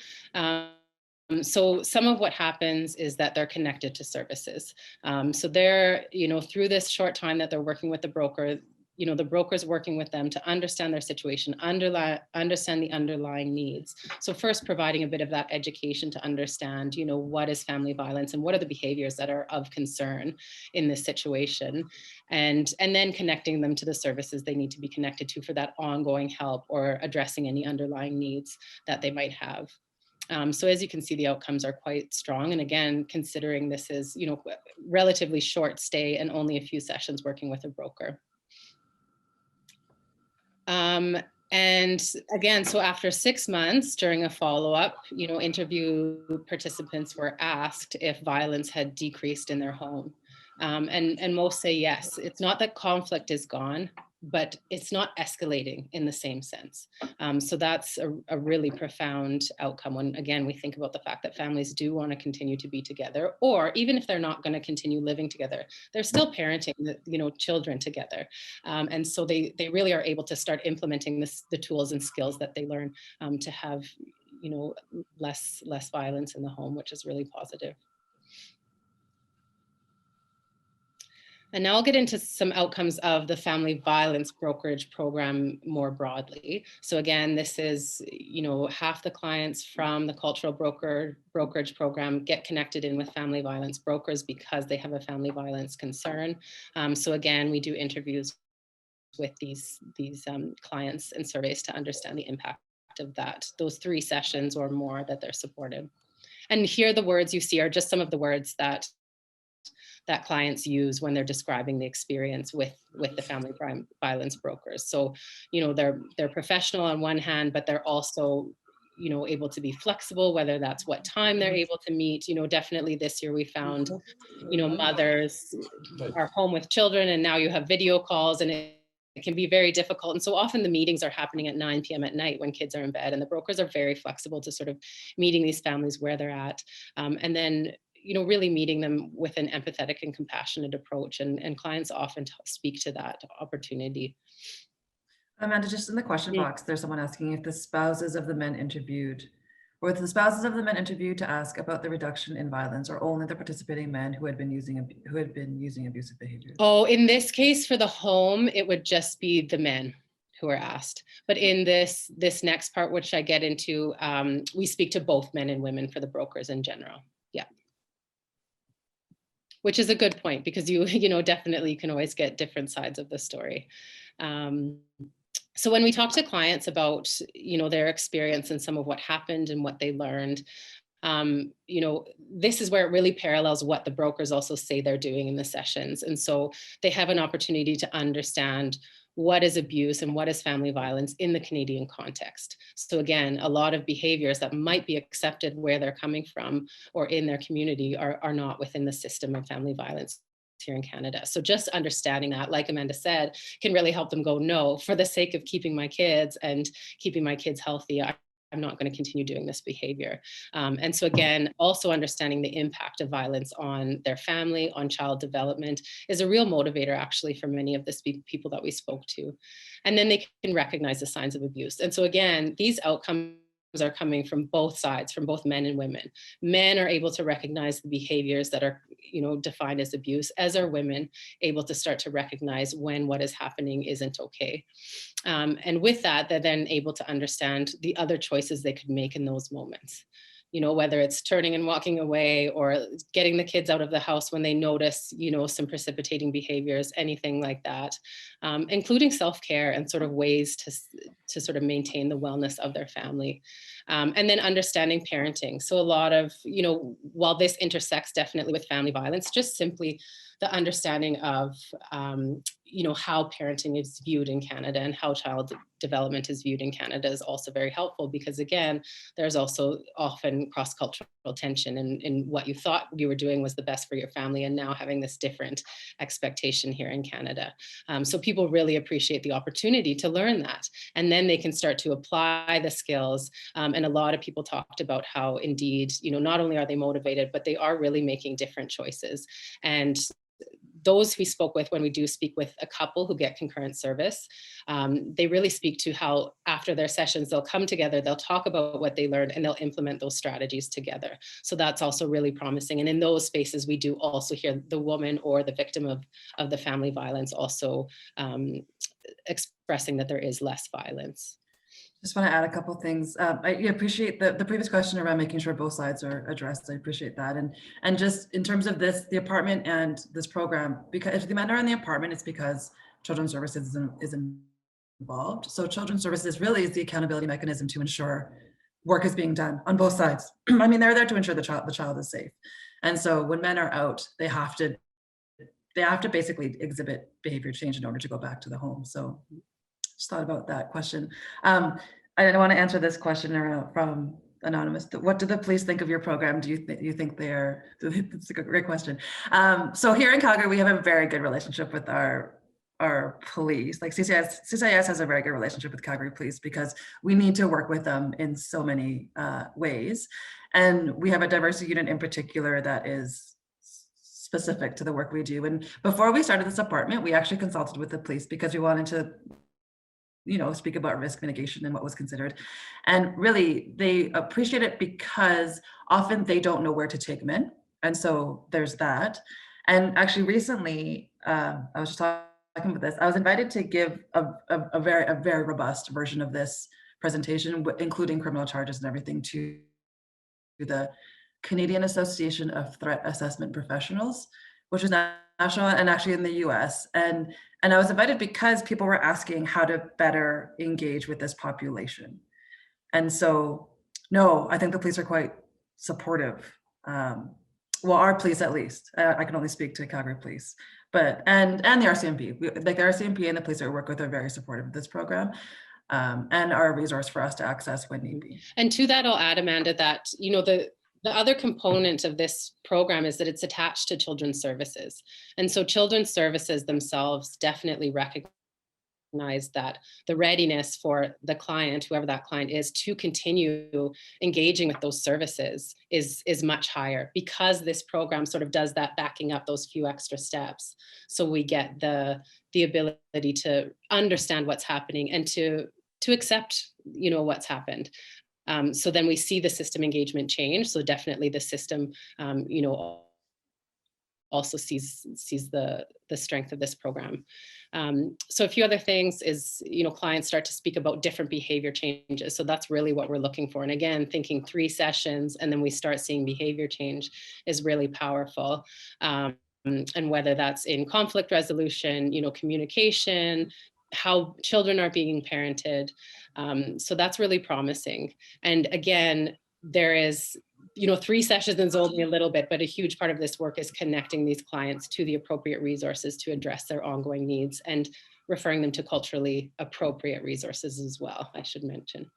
S3: So some of what happens is that they're connected to services. So they're, you know, through this short time that they're working with the broker, you know, the broker's working with them to understand their situation, understand the underlying needs. So first, providing a bit of that education to understand, you know, what is family violence and what are the behaviors that are of concern in this situation, and then connecting them to the services they need to be connected to for that ongoing help or addressing any underlying needs that they might have. So as you can see, the outcomes are quite strong. And again, considering this is, you know, relatively short stay and only a few sessions working with a broker. And again, so after 6 months, during a follow-up, you know, interview participants were asked if violence had decreased in their home. And most say yes. It's not that conflict is gone, but it's not escalating in the same sense. So that's a really profound outcome when, again, we think about the fact that families do want to continue to be together, or even if they're not going to continue living together, they're still parenting children together. And so they really are able to start implementing the tools and skills that they learn to have less violence in the home, which is really positive. And now I'll get into some outcomes of the family violence brokerage program more broadly. So again, this is, half the clients from the cultural brokerage program get connected in with family violence brokers because they have a family violence concern. So again, we do interviews with these clients and surveys to understand the impact of those 3 sessions or more that they're supported. And here the words you see are just some of the words that clients use when they're describing the experience with the family violence brokers. So, they're professional on one hand, but they're also, able to be flexible, whether that's what time they're able to meet. Definitely this year we found, mothers are home with children and now you have video calls and it can be very difficult. And so often the meetings are happening at 9 p.m. at night when kids are in bed, and the brokers are very flexible to sort of meeting these families where they're at. And then really meeting them with an empathetic and compassionate approach. And clients often speak to that opportunity.
S2: Amanda, just in the question box, there's someone asking if the spouses of the men interviewed, or the spouses of the men interviewed to ask about the reduction in violence, or only the participating men who had been using abusive behavior.
S3: Oh, in this case for the home, it would just be the men who are asked. But in this next part, which I get into, we speak to both men and women for the brokers in general. Yeah. Which is a good point, because you definitely can always get different sides of the story. So when we talk to clients about, their experience and some of what happened and what they learned, this is where it really parallels what the brokers also say they're doing in the sessions. And so they have an opportunity to understand what is abuse and what is family violence in the Canadian context. So again, a lot of behaviors that might be accepted where they're coming from or in their community are not within the system of family violence here in Canada. So just understanding that, like Amanda said, can really help them go, no, for the sake of keeping my kids and keeping my kids healthy, I'm not going to continue doing this behavior. And so again, also understanding the impact of violence on their family, on child development is a real motivator actually for many of the people that we spoke to. And then they can recognize the signs of abuse. And so again, these outcomes are coming from both sides, from both men and women. Men are able to recognize the behaviors that are, defined as abuse, as are women able to start to recognize when what is happening isn't okay. And with that, they're then able to understand the other choices they could make in those moments. Whether it's turning and walking away or getting the kids out of the house when they notice, some precipitating behaviors, anything like that, including self-care and sort of ways to sort of maintain the wellness of their family. And then understanding parenting. So a lot of, while this intersects definitely with family violence, just simply the understanding of, how parenting is viewed in Canada and how child development is viewed in Canada is also very helpful, because again, there's also often cross-cultural tension in what you thought you were doing was the best for your family, and now having this different expectation here in Canada. So people really appreciate the opportunity to learn that, and then they can start to apply the skills. And a lot of people talked about how indeed, not only are they motivated, but they are really making different choices. And those we spoke with, when we do speak with a couple who get concurrent service, they really speak to how after their sessions, they'll come together, they'll talk about what they learned, and they'll implement those strategies together. So that's also really promising. And in those spaces, we do also hear the woman or the victim of the family violence also expressing that there is less violence.
S2: Just want to add a couple of things. I appreciate the previous question around making sure both sides are addressed. I appreciate that. And just in terms of the apartment and this program, because if the men are in the apartment, it's because Children's Services is involved. So Children's Services really is the accountability mechanism to ensure work is being done on both sides. I mean, they're there to ensure the child is safe. And so when men are out, they have to basically exhibit behavior change in order to go back to the home. So just thought about that question. I want to answer this question from Anonymous. What do the police think of your program? Do you think that's a great question. So here in Calgary, we have a very good relationship with our our police. Like CCIS has a very good relationship with Calgary Police because we need to work with them in so many ways. And we have a diversity unit in particular that is specific to the work we do. And before we started this department, we actually consulted with the police because we wanted to, you know, speak about risk mitigation and what was considered. And really, they appreciate it because often they don't know where to take them in. And so there's that. And actually recently, I was just talking about this, I was invited to give a very robust version of this presentation, including criminal charges and everything, to the Canadian Association of Threat Assessment Professionals, which is national and actually in the US. And I was invited because people were asking how to better engage with this population. And so, no, I think the police are quite supportive. Well, our police at least. I can only speak to Calgary Police, but and the RCMP. Like the RCMP and the police that we work with are very supportive of this program, and are a resource for us to access when need be.
S3: And to that, I'll add, Amanda, that you know the other component of this program is that it's attached to children's services, and so children's services themselves definitely recognize that the readiness for the client, whoever that client is, to continue engaging with those services is much higher, because this program sort of does that, backing up those few extra steps. So we get the ability to understand what's happening and to accept, you know, what's happened. So then we see the system engagement change. So definitely the system, you know, also sees the strength of this program. So a few other things is, you know, clients start to speak about different behavior changes. So that's really what we're looking for. And again, thinking 3 sessions and then we start seeing behavior change is really powerful. And whether that's in conflict resolution, you know, communication, how children are being parented. So that's really promising. And again, there is, you know, 3 sessions is only a little bit, but a huge part of this work is connecting these clients to the appropriate resources to address their ongoing needs and referring them to culturally appropriate resources as well, I should mention.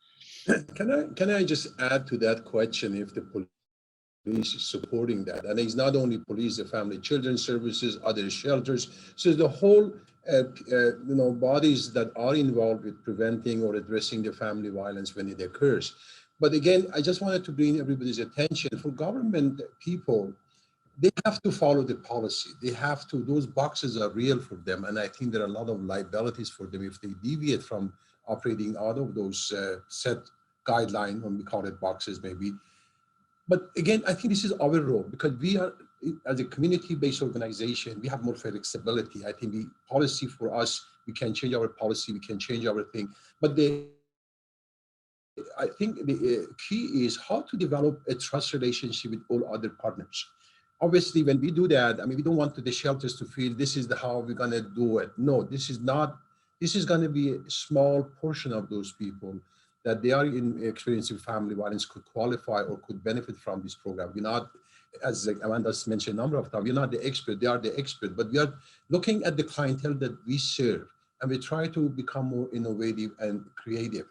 S1: Can I just add to that question, if the police is supporting that? And it's not only police, the family children's services, other shelters. So the whole you know, bodies that are involved with preventing or addressing the family violence when it occurs. But again, I just wanted to bring everybody's attention, for government people, they have to follow the policy. They have to, those boxes are real for them. And I think there are a lot of liabilities for them if they deviate from operating out of those set guidelines, when we call it boxes maybe. But again, I think this is our role, because we are, as a community-based organization, we have more flexibility. I think the policy for us, we can change our policy, we can change our thing. But I think the key is how to develop a trust relationship with all other partners. Obviously, when we do that, I mean, we don't want the shelters to feel this is how we're going to do it. No, this is not. This is going to be a small portion of those people that they are experiencing family violence could qualify or could benefit from this program. We're not, as Amanda's mentioned a number of times, we're not the expert, they are the expert, but we are looking at the clientele that we serve, and we try to become more innovative and creative.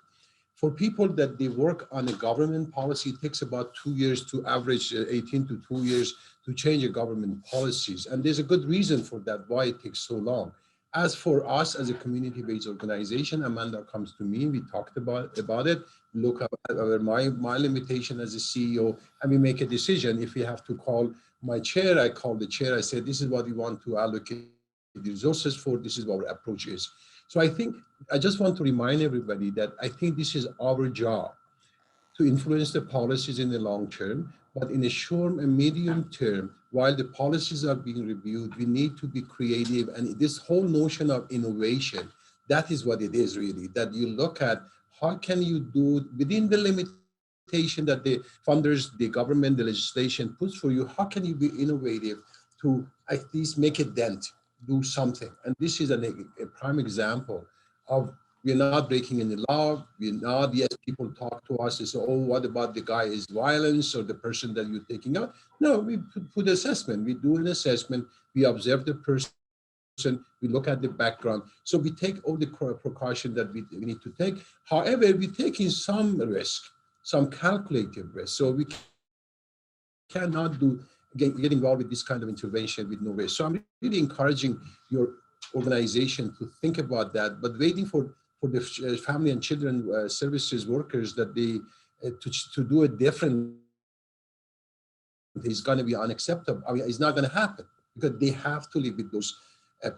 S1: For people that they work on a government policy, it takes about 2 years to average 18 to 2 years to change a government policies. And there's a good reason for that, why it takes so long. As for us as a community-based organization, Amanda comes to me, we talked about it, look at my limitation as a CEO, and we make a decision. If we have to call my chair, I call the chair, I say, this is what we want to allocate the resources for, this is what our approach is. So I think, I just want to remind everybody that I think this is our job to influence the policies in the long term, but in the short and medium term, while the policies are being reviewed, we need to be creative. And this whole notion of innovation, that is what it is really, that you look at how can you do within the limitation that the funders, the government, the legislation puts for you, how can you be innovative to at least make a dent, do something? And this is a prime example of, we're not breaking any law. We're not, yes, people talk to us and say, oh, what about the guy is violence or the person that you're taking out? No, we put assessment. We do an assessment. We observe the person. We look at the background. So we take all the precautions that we need to take. However, we take in some risk, some calculated risk. So we cannot get involved with this kind of intervention with no risk. So I'm really encouraging your organization to think about that, but waiting for the family and children services workers that they to do it different is going to be unacceptable. I mean, it's not going to happen because they have to live with those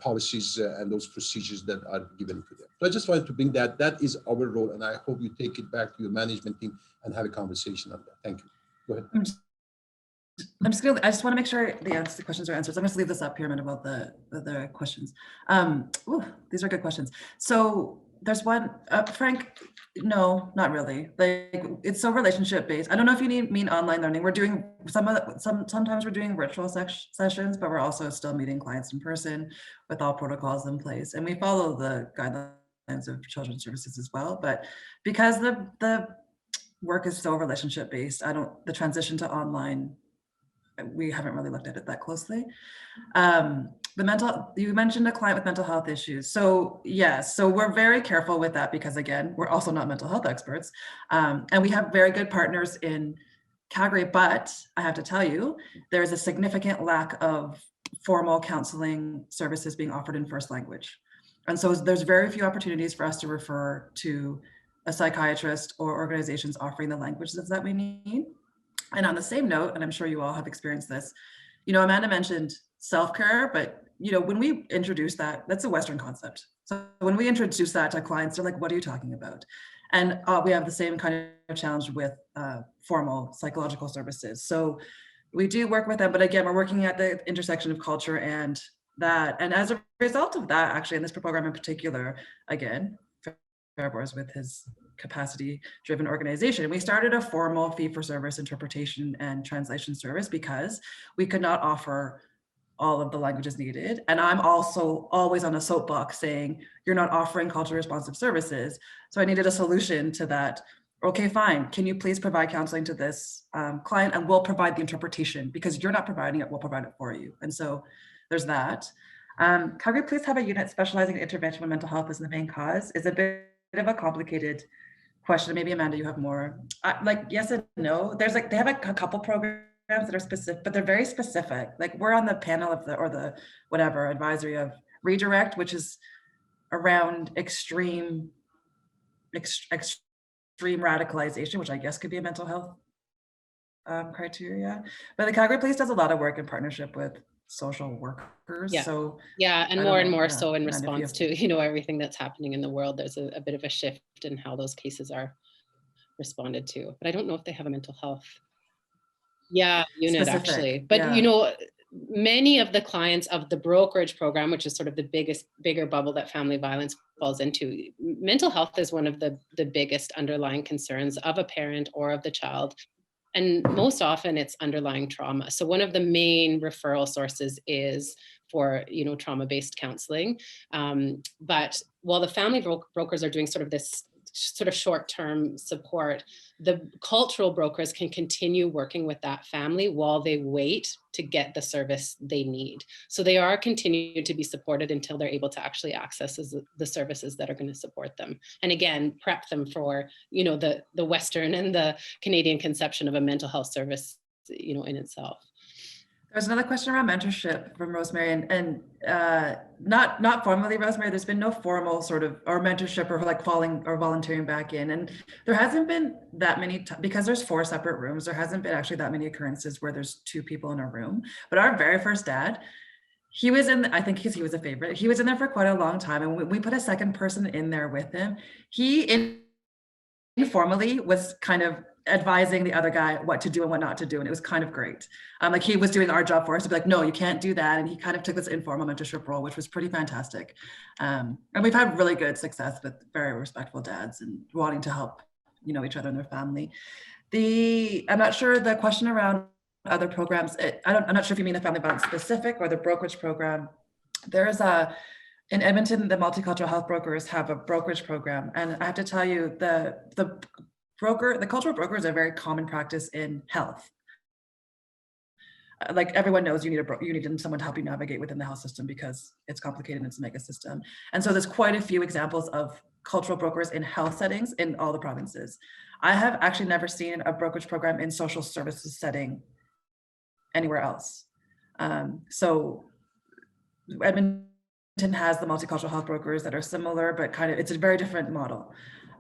S1: policies and those procedures that are given to them. So I just wanted to bring that. That is our role, and I hope you take it back to your management team and have a conversation on that. Thank you. Go ahead.
S2: I just want to make sure the questions are answered. So I'm just leave this up here a minute about the questions. These are good questions. So there's one, Frank, no, not really. Like, it's so relationship based. I don't know if you mean online learning. We're doing sometimes we're doing virtual sessions, but we're also still meeting clients in person with all protocols in place. And we follow the guidelines of children's services as well. But because the work is so relationship based, the transition to online, we haven't really looked at it that closely. You mentioned a client with mental health issues. So yes, so we're very careful with that because again, we're also not mental health experts. And we have very good partners in Calgary, but I have to tell you, there's a significant lack of formal counseling services being offered in first language. And so there's very few opportunities for us to refer to a psychiatrist or organizations offering the languages that we need. And on the same note, and I'm sure you all have experienced this, Amanda mentioned self-care, but when we introduce that, that's a Western concept. So when we introduce that to clients, they're like, what are you talking about? And we have the same kind of challenge with formal psychological services. So we do work with them, but again, we're working at the intersection of culture and that. And as a result of that, actually, in this program in particular, again, Fariborz with his capacity-driven organization, we started a formal fee-for-service interpretation and translation service because we could not offer all of the languages needed. And I'm also always on a soapbox saying, you're not offering culturally responsive services. So I needed a solution to that. Okay, fine. Can you please provide counseling to this client and we'll provide the interpretation because you're not providing it, we'll provide it for you. And so there's that. Calgary Police have a unit specializing in intervention when mental health is the main cause. Is a bit of a complicated question. Maybe Amanda, you have more. Like yes and no. There's they have a couple programs that are specific, but they're very specific. Like we're on the panel of the advisory of Redirect, which is around extreme radicalization, which I guess could be a mental health criteria. But the Calgary Police does a lot of work in partnership with social workers.
S3: Yeah.
S2: So
S3: yeah, and more so in response to everything that's happening in the world. There's a bit of a shift in how those cases are responded to. But I don't know if they have a mental health unit specific, actually. But many of the clients of the brokerage program, which is sort of the bigger bubble that family violence falls into, mental health is one of the biggest underlying concerns of a parent or of the child. And most often it's underlying trauma. So one of the main referral sources is for, trauma-based counseling. But while the family brokers are doing sort of this sort of short-term support, the cultural brokers can continue working with that family while they wait to get the service they need. So they are continuing to be supported until they're able to actually access the services that are going to support them. And again, prep them for, the Western and the Canadian conception of a mental health service, in itself.
S2: There's another question around mentorship from Rosemary, and not formally, Rosemary. There's been no formal sort of or mentorship or like falling or volunteering back in, and there hasn't been that many because there's 4 separate rooms. There hasn't been actually that many occurrences where there's 2 people in a room. But our very first dad, he was in. I think he was a favorite. He was in there for quite a long time, and we put a second person in there with him. He informally was kind of advising the other guy what to do and what not to do. And it was kind of great. Like he was doing our job for us to be like, no, you can't do that. And he kind of took this informal mentorship role, which was pretty fantastic. And we've had really good success with very respectful dads and wanting to help, each other and their family. I'm not sure the question around other programs, I'm not sure if you mean the family violence specific or the brokerage program. There's in Edmonton, the multicultural health brokers have a brokerage program. And I have to tell you, the cultural broker is a very common practice in health. Like everyone knows, you need someone to help you navigate within the health system because it's complicated and it's a mega system. And so there's quite a few examples of cultural brokers in health settings in all the provinces. I have actually never seen a brokerage program in social services setting anywhere else. So Edmonton has the multicultural health brokers that are similar, but kind of, it's a very different model.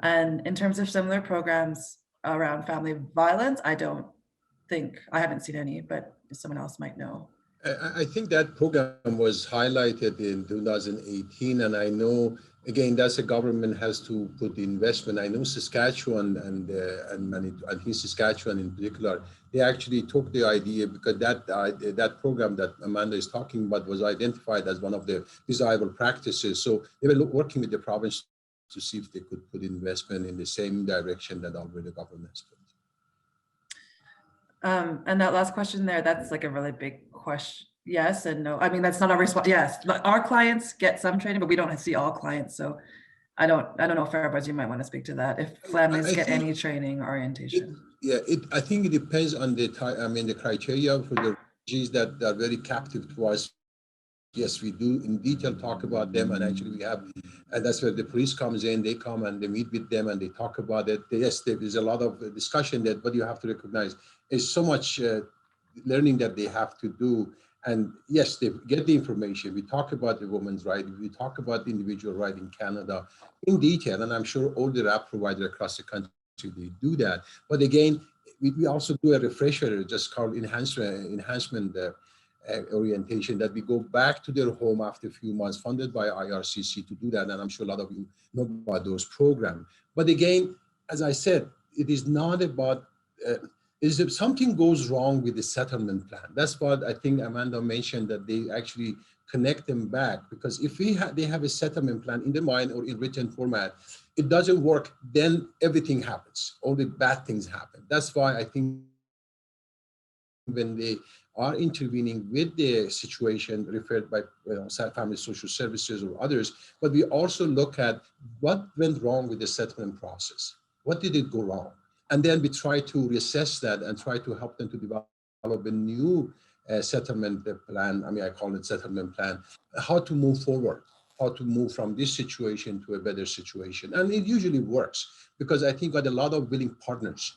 S2: And in terms of similar programs around family violence, I haven't seen any, but someone else might know.
S1: I think that program was highlighted in 2018, and I know, again, that's a government has to put the investment. I know Saskatchewan and I think Saskatchewan in particular, they actually took the idea because that program that Amanda is talking about was identified as one of the desirable practices. So they were working with the province to see if they could put investment in the same direction that already the government has put.
S2: And that last question there, that's like a really big question. Yes and no. I mean, that's not our response. Yes, our clients get some training, but we don't see all clients. So I don't know, Fariborz, you might want to speak to that. If families get any training orientation.
S1: I think it depends on the criteria for the refugees that are very captive to us. Yes, we do in detail talk about them, and actually we have, and that's where the police comes in. They come and they meet with them and they talk about it. Yes, there is a lot of discussion that, but you have to recognize there's so much learning that they have to do. And yes, they get the information. We talk about the women's right. We talk about the individual right in Canada in detail, and I'm sure all the app providers across the country, they do that. But again, we also do a refresher, just called enhancement orientation, that we go back to their home after a few months, funded by IRCC to do that. And I'm sure a lot of you know about those programs. But again, as I said, it is not about, if something goes wrong with the settlement plan. That's what I think Amanda mentioned, that they actually connect them back, because if they have a settlement plan in their mind or in written format, it doesn't work, then everything happens. All the bad things happen. That's why I think when they are intervening with the situation referred by family social services or others, but we also look at what went wrong with the settlement process. What did it go wrong? And then we try to reassess that and try to help them to develop a new settlement plan. I mean, I call it settlement plan, how to move forward, how to move from this situation to a better situation. And it usually works, because I think got a lot of willing partners,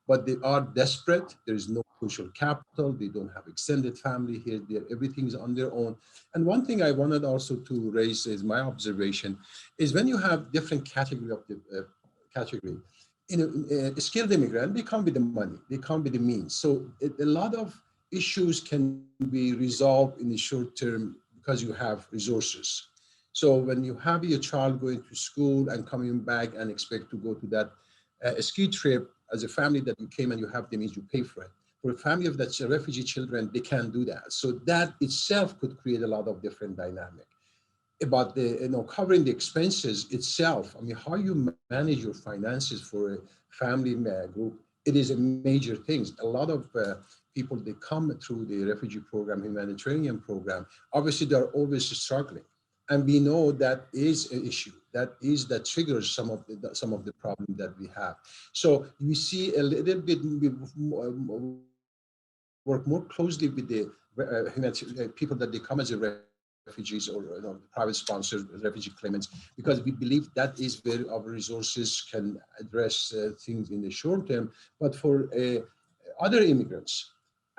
S1: but they are desperate. There is no social capital. They don't have extended family here. Everything is on their own. And one thing I wanted also to raise is my observation is when you have different category of the category, a skilled immigrant, they come with the money, they come with the means. So a lot of issues can be resolved in the short term because you have resources. So when you have your child going to school and coming back and expect to go to that ski trip, as a family that you came and you have the means, you pay for it. For a family of that refugee children, they can't do that. So that itself could create a lot of different dynamic. About the covering the expenses itself, I mean, how you manage your finances for a family group, it is a major thing. A lot of people, they come through the refugee program, humanitarian program, obviously they're always struggling. And we know that is an issue. That triggers some of the problem that we have. So we see a little bit work more closely with the people that they come as refugees or private sponsored refugee claimants, because we believe that is where our resources can address things in the short term. But for other immigrants,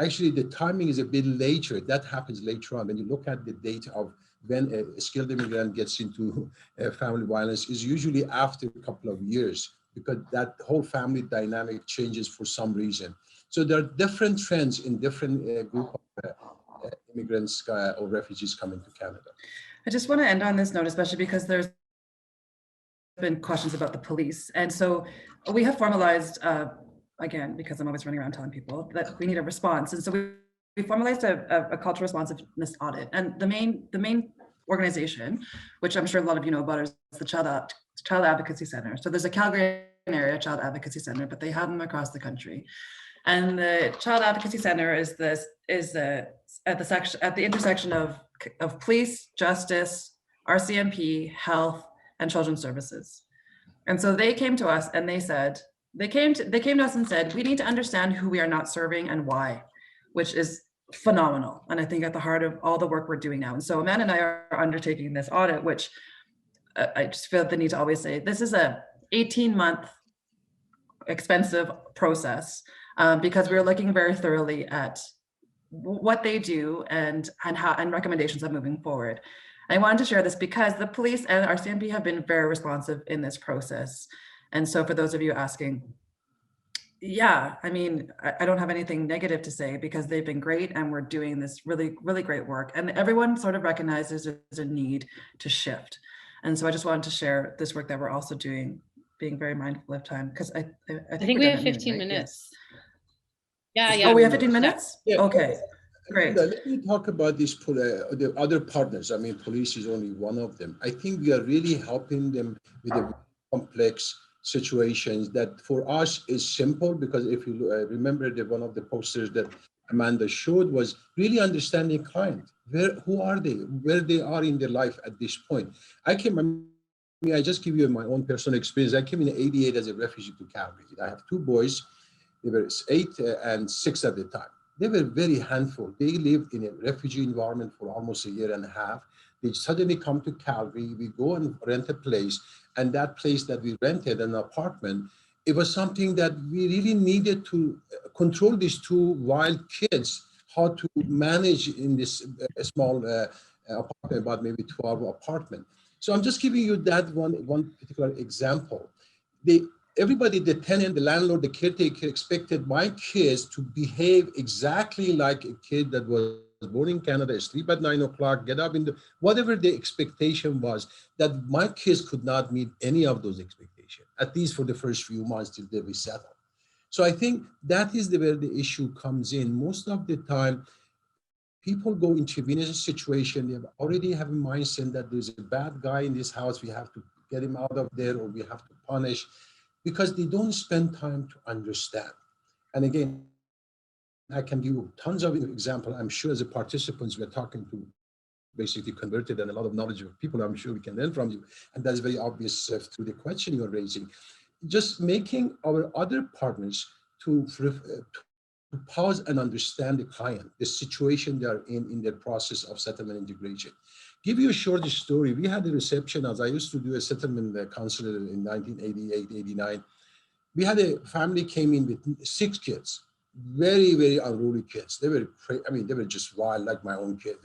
S1: actually the timing is a bit later. That happens later on. When you look at the date of when a skilled immigrant gets into family violence, is usually after a couple of years, because that whole family dynamic changes for some reason. So there are different trends in different group of immigrants or refugees coming to Canada.
S2: I just want to end on this note, especially because there's been questions about the police. And so we have formalized, again, because I'm always running around telling people that we need a response. And so we formalized a cultural responsiveness audit. And the main organization, which I'm sure a lot of you know about, is the Child Advocacy Center. So there's a Calgary area Child Advocacy Center, but they have them across the country. And the Child Advocacy Center is at the intersection of police, justice, RCMP, health, and children's services. And so they came to us and they came to us and said, we need to understand who we are not serving and why, which is phenomenal. And I think at the heart of all the work we're doing now. And so Amanda and I are undertaking this audit, which I just feel the need to always say, this is a 18-month expensive process, because we're looking very thoroughly at what they do and recommendations of moving forward. I wanted to share this because the police and our CMP have been very responsive in this process. And so for those of you asking, yeah, I mean, I don't have anything negative to say because they've been great and we're doing this really, really great work. And everyone sort of recognizes there's a need to shift. And so I just wanted to share this work that we're also doing, being very mindful of time, because I
S3: think we have 15 minutes. Yes. Yeah.
S2: Oh, we have 15 minutes?
S1: Yeah.
S2: Okay, great.
S1: Let me talk about these the other partners. I mean, police is only one of them. I think we are really helping them with the complex situations that for us is simple, because if you remember that one of the posters that Amanda showed was really understanding client. Who are they? Where they are in their life at this point. I just give you my own personal experience. I came in '88 as a refugee to Calgary. I have two boys. They were 8 and 6 at the time. They were very handful. They lived in a refugee environment for almost a year and a half. They suddenly come to Calgary. We go and rent a place. And that place that we rented, an apartment, it was something that we really needed to control these two wild kids, how to manage in this small apartment, about maybe 12 apartment. So I'm just giving you that one particular example. Everybody, the tenant, the landlord, the caretaker expected my kids to behave exactly like a kid that was born in Canada, sleep at 9 o'clock, get up whatever the expectation was, that my kids could not meet any of those expectations, at least for the first few months till they resettle. So I think that is where the issue comes in. Most of the time, people go into a situation, they already have a mindset that there's a bad guy in this house, we have to get him out of there, or we have to punish, because they don't spend time to understand. And again, I can give you tons of examples. I'm sure as a participants, we're talking to basically converted and a lot of knowledge of people I'm sure we can learn from you. And that's very obvious through the question you're raising. Just making our other partners to pause and understand the client, the situation they are in their process of settlement integration. Give you a short story. We had a reception, as I used to do a settlement counselor in 1988, 89. We had a family came in with 6 kids, very, very unruly kids. They were, they were just wild, like my own kids.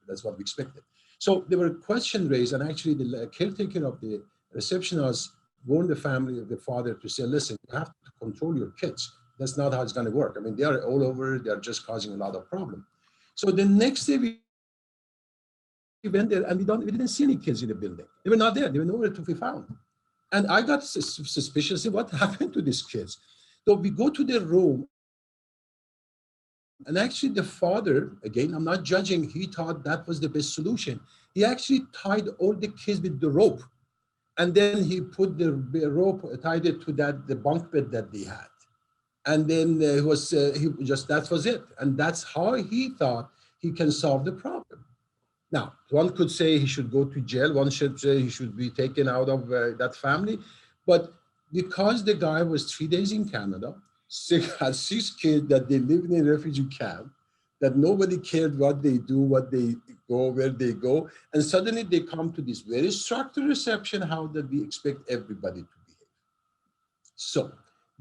S1: That's what we expected. So there were questions raised, and actually the caretaker of the receptionist warned the family of the father to say, listen, you have to control your kids. That's not how it's going to work. They are all over. They are just causing a lot of problem. So the next day we went there, and we didn't see any kids in the building. They were not there. They were nowhere to be found. And I got suspicious. What happened to these kids? So we go to their room, and actually the father, again, I'm not judging, he thought that was the best solution. He actually tied all the kids with the rope, and then he put the rope, tied it to the bunk bed that they had. And then that was it. And that's how he thought he can solve the problem. Now, one could say he should go to jail. One should say he should be taken out of that family. But because the guy was 3 days in Canada, had 6 kids that they live in a refugee camp, that nobody cared what they do, what they go, where they go. And suddenly they come to this very structured reception house that we expect everybody to behave. So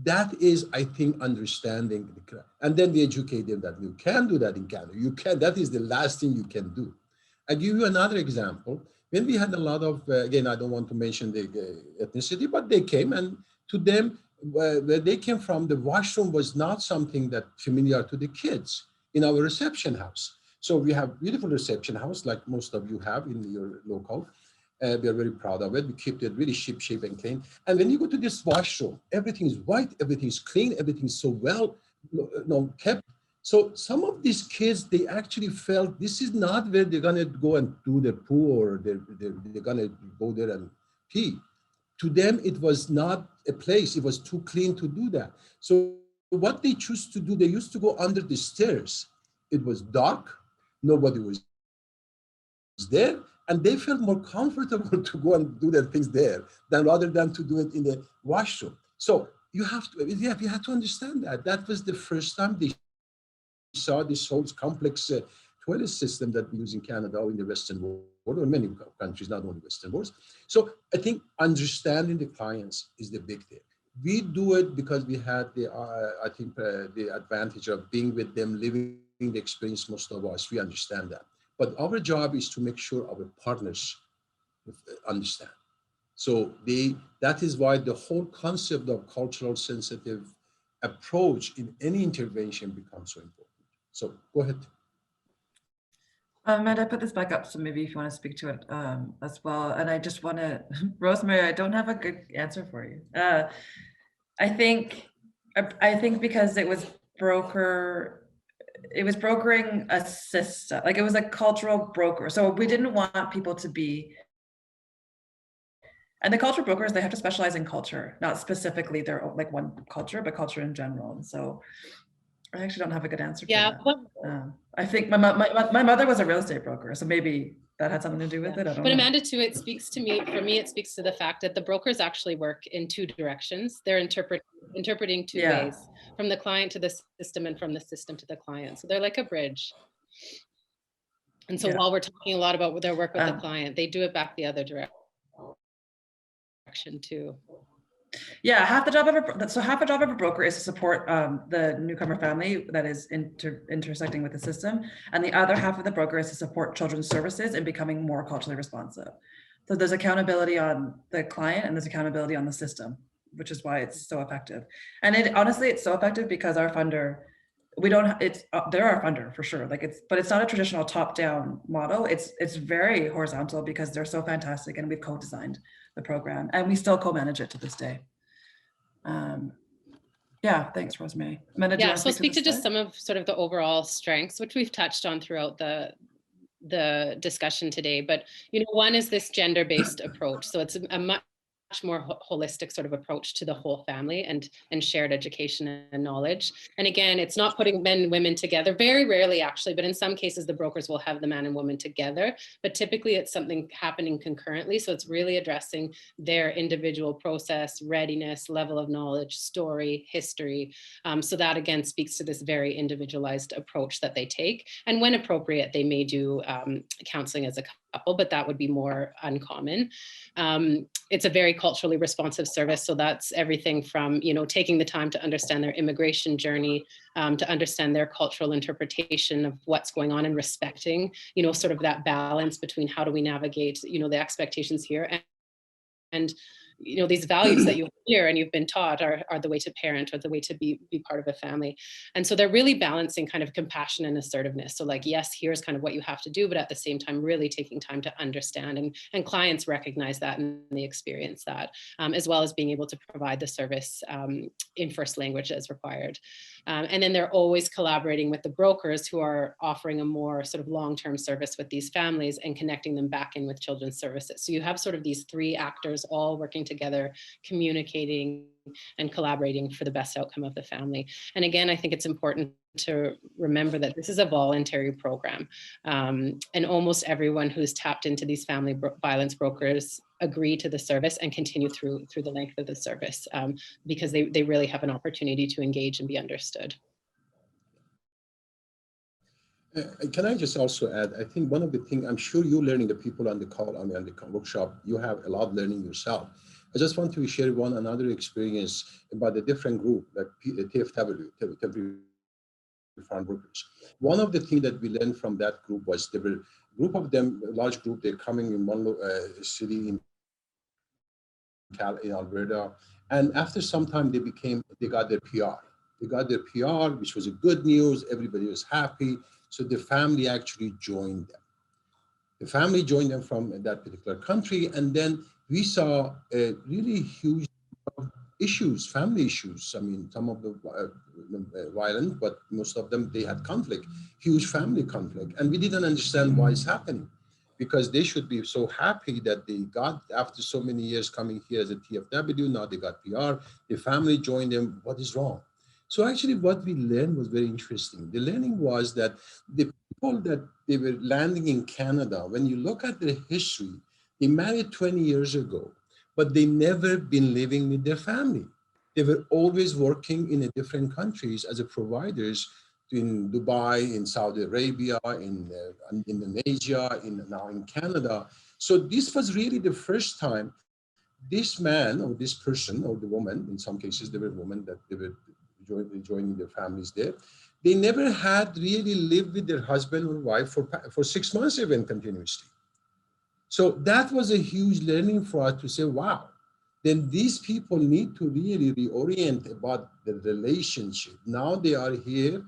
S1: that is, I think, understanding. And then we educate them that you can do that in Canada. You can, that is the last thing you can do. I'll give you another example. When we had a lot of, again, I don't want to mention the ethnicity, but they came, and to them, where they came from, the washroom was not something that familiar to the kids in our reception house. So we have beautiful reception house, like most of you have in your local. We are very proud of it. We keep it really ship and clean. And when you go to this washroom, everything is white, everything is clean, everything is so well kept. So some of these kids, they actually felt this is not where they're gonna go and do their poo, or they're gonna go there and pee. To them, it was not a place, it was too clean to do that. So what they choose to do, they used to go under the stairs. It was dark, nobody was there, and they felt more comfortable to go and do their things there rather than to do it in the washroom. So you have to understand that. That was the first time they saw this whole complex toilet system that we use in Canada or in the Western world, or in many countries, not only Western worlds. So I think understanding the clients is the big thing. We do it because we had the advantage of being with them, living the experience, most of us, we understand that. but our job is to make sure our partners understand. So that is why the whole concept of cultural sensitive approach in any intervention becomes so important. So go ahead.
S2: Matt, I put this back up, so maybe if you want to speak to it as well. And I just want to, Rosemary, I don't have a good answer for you. I think because it was brokering a system, like it was a cultural broker. So we didn't want people to be, and the cultural brokers, they have to specialize in culture, not specifically their like one culture, but culture in general. And so I actually don't have a good answer for that. I think my mother was a real estate broker, so maybe that had something to do with it. I don't know.
S3: But Amanda, too, it speaks to me, for me, it speaks to the fact that the brokers actually work in two directions. They're interpreting two ways, from the client to the system and from the system to the client. So they're like a bridge. And so while we're talking a lot about their work with the client, they do it back the other direction too.
S2: Yeah, half the job of a broker is to support the newcomer family that is intersecting with the system, and the other half of the broker is to support children's services in becoming more culturally responsive. So there's accountability on the client and there's accountability on the system, which is why it's so effective. And honestly, it's so effective because our funder, they're our funder for sure. But it's not a traditional top-down model. It's very horizontal because they're so fantastic, and we've co-designed the program, and we still co-manage it to this day. Yeah, thanks, Rosemary. Amanda,
S3: yeah, so I'll speak to just some of sort of the overall strengths, which we've touched on throughout the discussion today. But one is this gender-based approach. So it's a much more holistic sort of approach to the whole family and shared education and knowledge. And again, it's not putting men and women together, very rarely actually, but in some cases the brokers will have the man and woman together, but typically it's something happening concurrently. So it's really addressing their individual process, readiness, level of knowledge, story, history. So that again speaks to this very individualized approach that they take. And when appropriate, they may do counseling as a couple, but that would be more uncommon. It's a very culturally responsive service. So that's everything from, taking the time to understand their immigration journey, to understand their cultural interpretation of what's going on and respecting, sort of that balance between how do we navigate, the expectations here and these values that you hear and you've been taught are the way to parent or the way to be part of a family. And so they're really balancing kind of compassion and assertiveness. So like, yes, here's kind of what you have to do, but at the same time, really taking time to understand, and clients recognize that and they experience that, as well as being able to provide the service in first language as required. And then they're always collaborating with the brokers who are offering a more sort of long-term service with these families and connecting them back in with children's services. So you have sort of these three actors all working together, communicating and collaborating for the best outcome of the family. And again, I think it's important to remember that this is a voluntary program. And almost everyone who's tapped into these family violence brokers agree to the service and continue through the length of the service, because they really have an opportunity to engage and be understood.
S1: Can I just also add, I think one of the things, I'm sure you're learning, the people on the call, on the workshop, you have a lot learning yourself. I just want to share another experience about a different group, like TFW, Temporary Farm Workers. One of the things that we learned from that group was there were a group of them, a large group, they're coming in one city in Alberta, and after some time they got their PR. They got their PR, which was a good news, everybody was happy, so the family actually joined them. The family joined them from that particular country, and then we saw a really huge issues, family issues. I mean, some of them violent, but most of them, they had conflict, huge family conflict. And we didn't understand why it's happening, because they should be so happy that they got, after so many years coming here as a TFW, now they got PR, the family joined them, what is wrong? So actually what we learned was very interesting. The learning was that the people that they were landing in Canada, when you look at their history, they married 20 years ago, but they never been living with their family. They were always working in different countries as a providers in Dubai, in Saudi Arabia, in Indonesia, now in Canada. So this was really the first time this man or this person or the woman, in some cases they were women that they were joining their families there, they never had really lived with their husband or wife for 6 months even continuously. So that was a huge learning for us to say, wow, then these people need to really reorient about the relationship. Now they are here,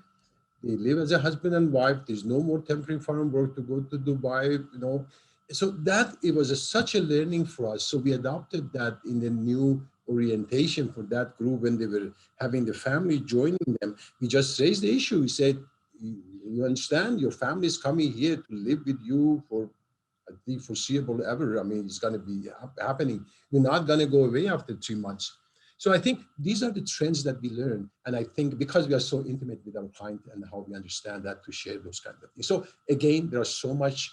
S1: they live as a husband and wife, there's no more temporary foreign work to go to Dubai, you know. So that, it was such a learning for us. So we adopted that in the new orientation for that group when they were having the family joining them. We just raised the issue. We said, you understand, your family is coming here to live with you for the foreseeable ever. I mean, it's going to be happening. You're not going to go away after 3 months. So I think these are the trends that we learn. And I think because we are so intimate with our client and how we understand that, to share those kind of things. So again, there's so much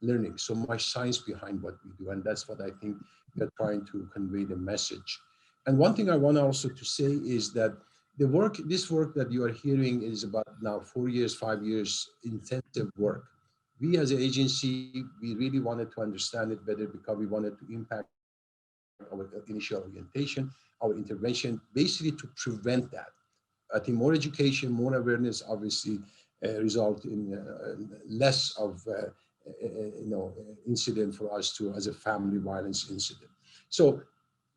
S1: learning, so much science behind what we do. And that's what I think we are trying to convey the message. And one thing I want also to say is that this work that you are hearing is about now 4 years, 5 years intensive work. We as an agency, we really wanted to understand it better because we wanted to impact our initial orientation, our intervention, basically to prevent that. I think more education, more awareness, obviously result in less of incident for us to as a family violence incident. So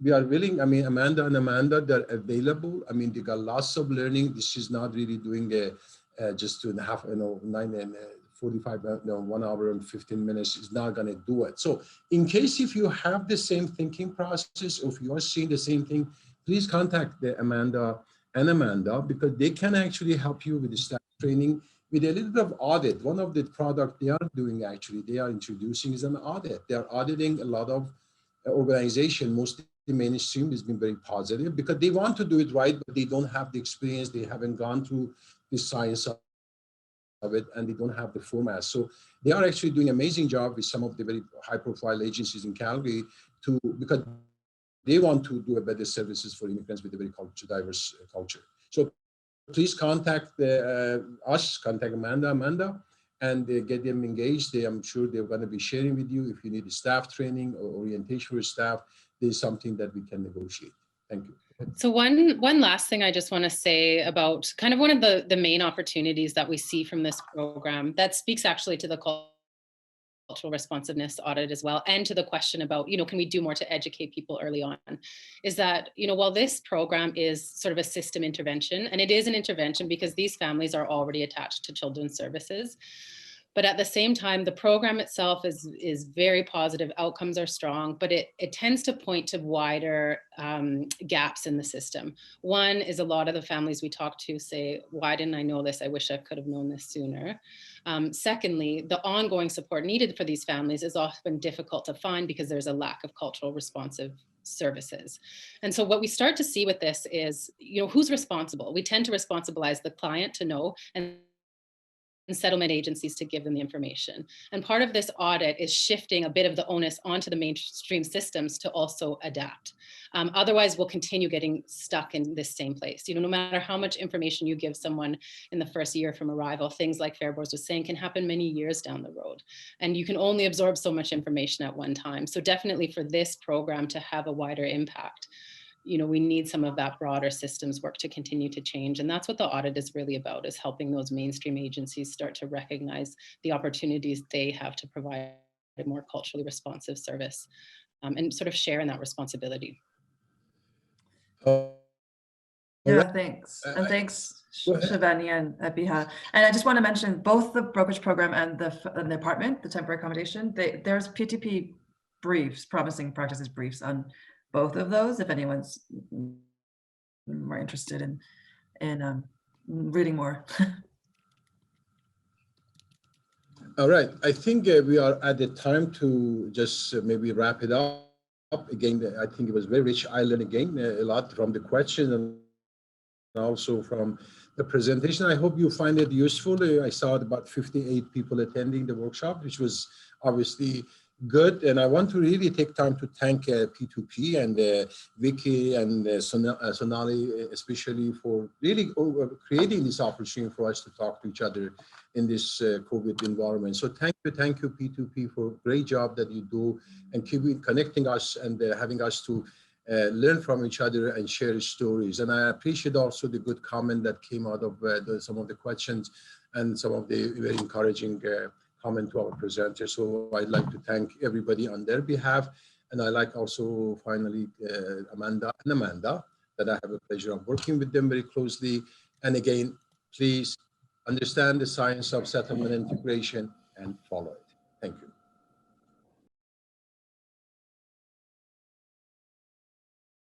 S1: we are willing. I mean, Amanda, they're available. I mean, they got lots of learning. This is not really doing just 2.5, 9 and 45, 1 hour and 15 minutes is not going to do it. So in case if you have the same thinking process, or if you are seeing the same thing, please contact Amanda, because they can actually help you with the staff training, with a little bit of audit. One of the products they are doing, actually, they are introducing is an audit. They are auditing a lot of organization, mostly mainstream, has been very positive because they want to do it right, but they don't have the experience. They haven't gone through the science of it, and they don't have the format. So they are actually doing an amazing job with some of the very high profile agencies in Calgary because they want to do a better services for immigrants with a very diverse culture. So please contact us, contact Amanda, and get them engaged. I'm sure they're going to be sharing with you if you need staff training or orientation for staff. There's something that we can negotiate. Thank you.
S3: So one last thing I just want to say about kind of one of the main opportunities that we see from this program that speaks actually to the cultural responsiveness audit as well, and to the question about, can we do more to educate people early on, is that, while this program is sort of a system intervention, and it is an intervention because these families are already attached to children's services, but at the same time, the program itself is very positive. Outcomes are strong, but it tends to point to wider gaps in the system. One is a lot of the families we talk to say, why didn't I know this? I wish I could have known this sooner. Secondly, the ongoing support needed for these families is often difficult to find because there's a lack of cultural responsive services. And so what we start to see with this is, who's responsible? We tend to responsibilize the client to know, and settlement agencies to give them the information. And part of this audit is shifting a bit of the onus onto the mainstream systems to also adapt. Otherwise, we'll continue getting stuck in this same place. No matter how much information you give someone in the first year from arrival, things like Fariborz was saying can happen many years down the road. And you can only absorb so much information at one time. So definitely for this program to have a wider impact, we need some of that broader systems work to continue to change. And that's what the audit is really about, is helping those mainstream agencies start to recognize the opportunities they have to provide a more culturally responsive service, and sort of share in that responsibility.
S2: Yeah, thanks. And thanks, Shivani and Biha. And I just want to mention both the brokerage program and the apartment, the temporary accommodation, there's PTP briefs, promising practices briefs on both of those, if anyone's more interested in reading more.
S1: All right, I think we are at the time to just maybe wrap it up. Again, I think it was very rich. I learned again a lot from the question and also from the presentation. I hope you find it useful. I saw about 58 people attending the workshop, which was obviously good. And I want to really take time to thank P2P and Vicky and Sonali, especially for really creating this opportunity for us to talk to each other in this COVID environment. So thank you P2P for a great job that you do and keep connecting us and having us to learn from each other and share stories. And I appreciate also the good comment that came out of some of the questions and some of the very encouraging comment to our presenters. So I'd like to thank everybody on their behalf. And I like also finally Amanda, that I have a pleasure of working with them very closely. And again, please understand the science of settlement integration and follow it. Thank you.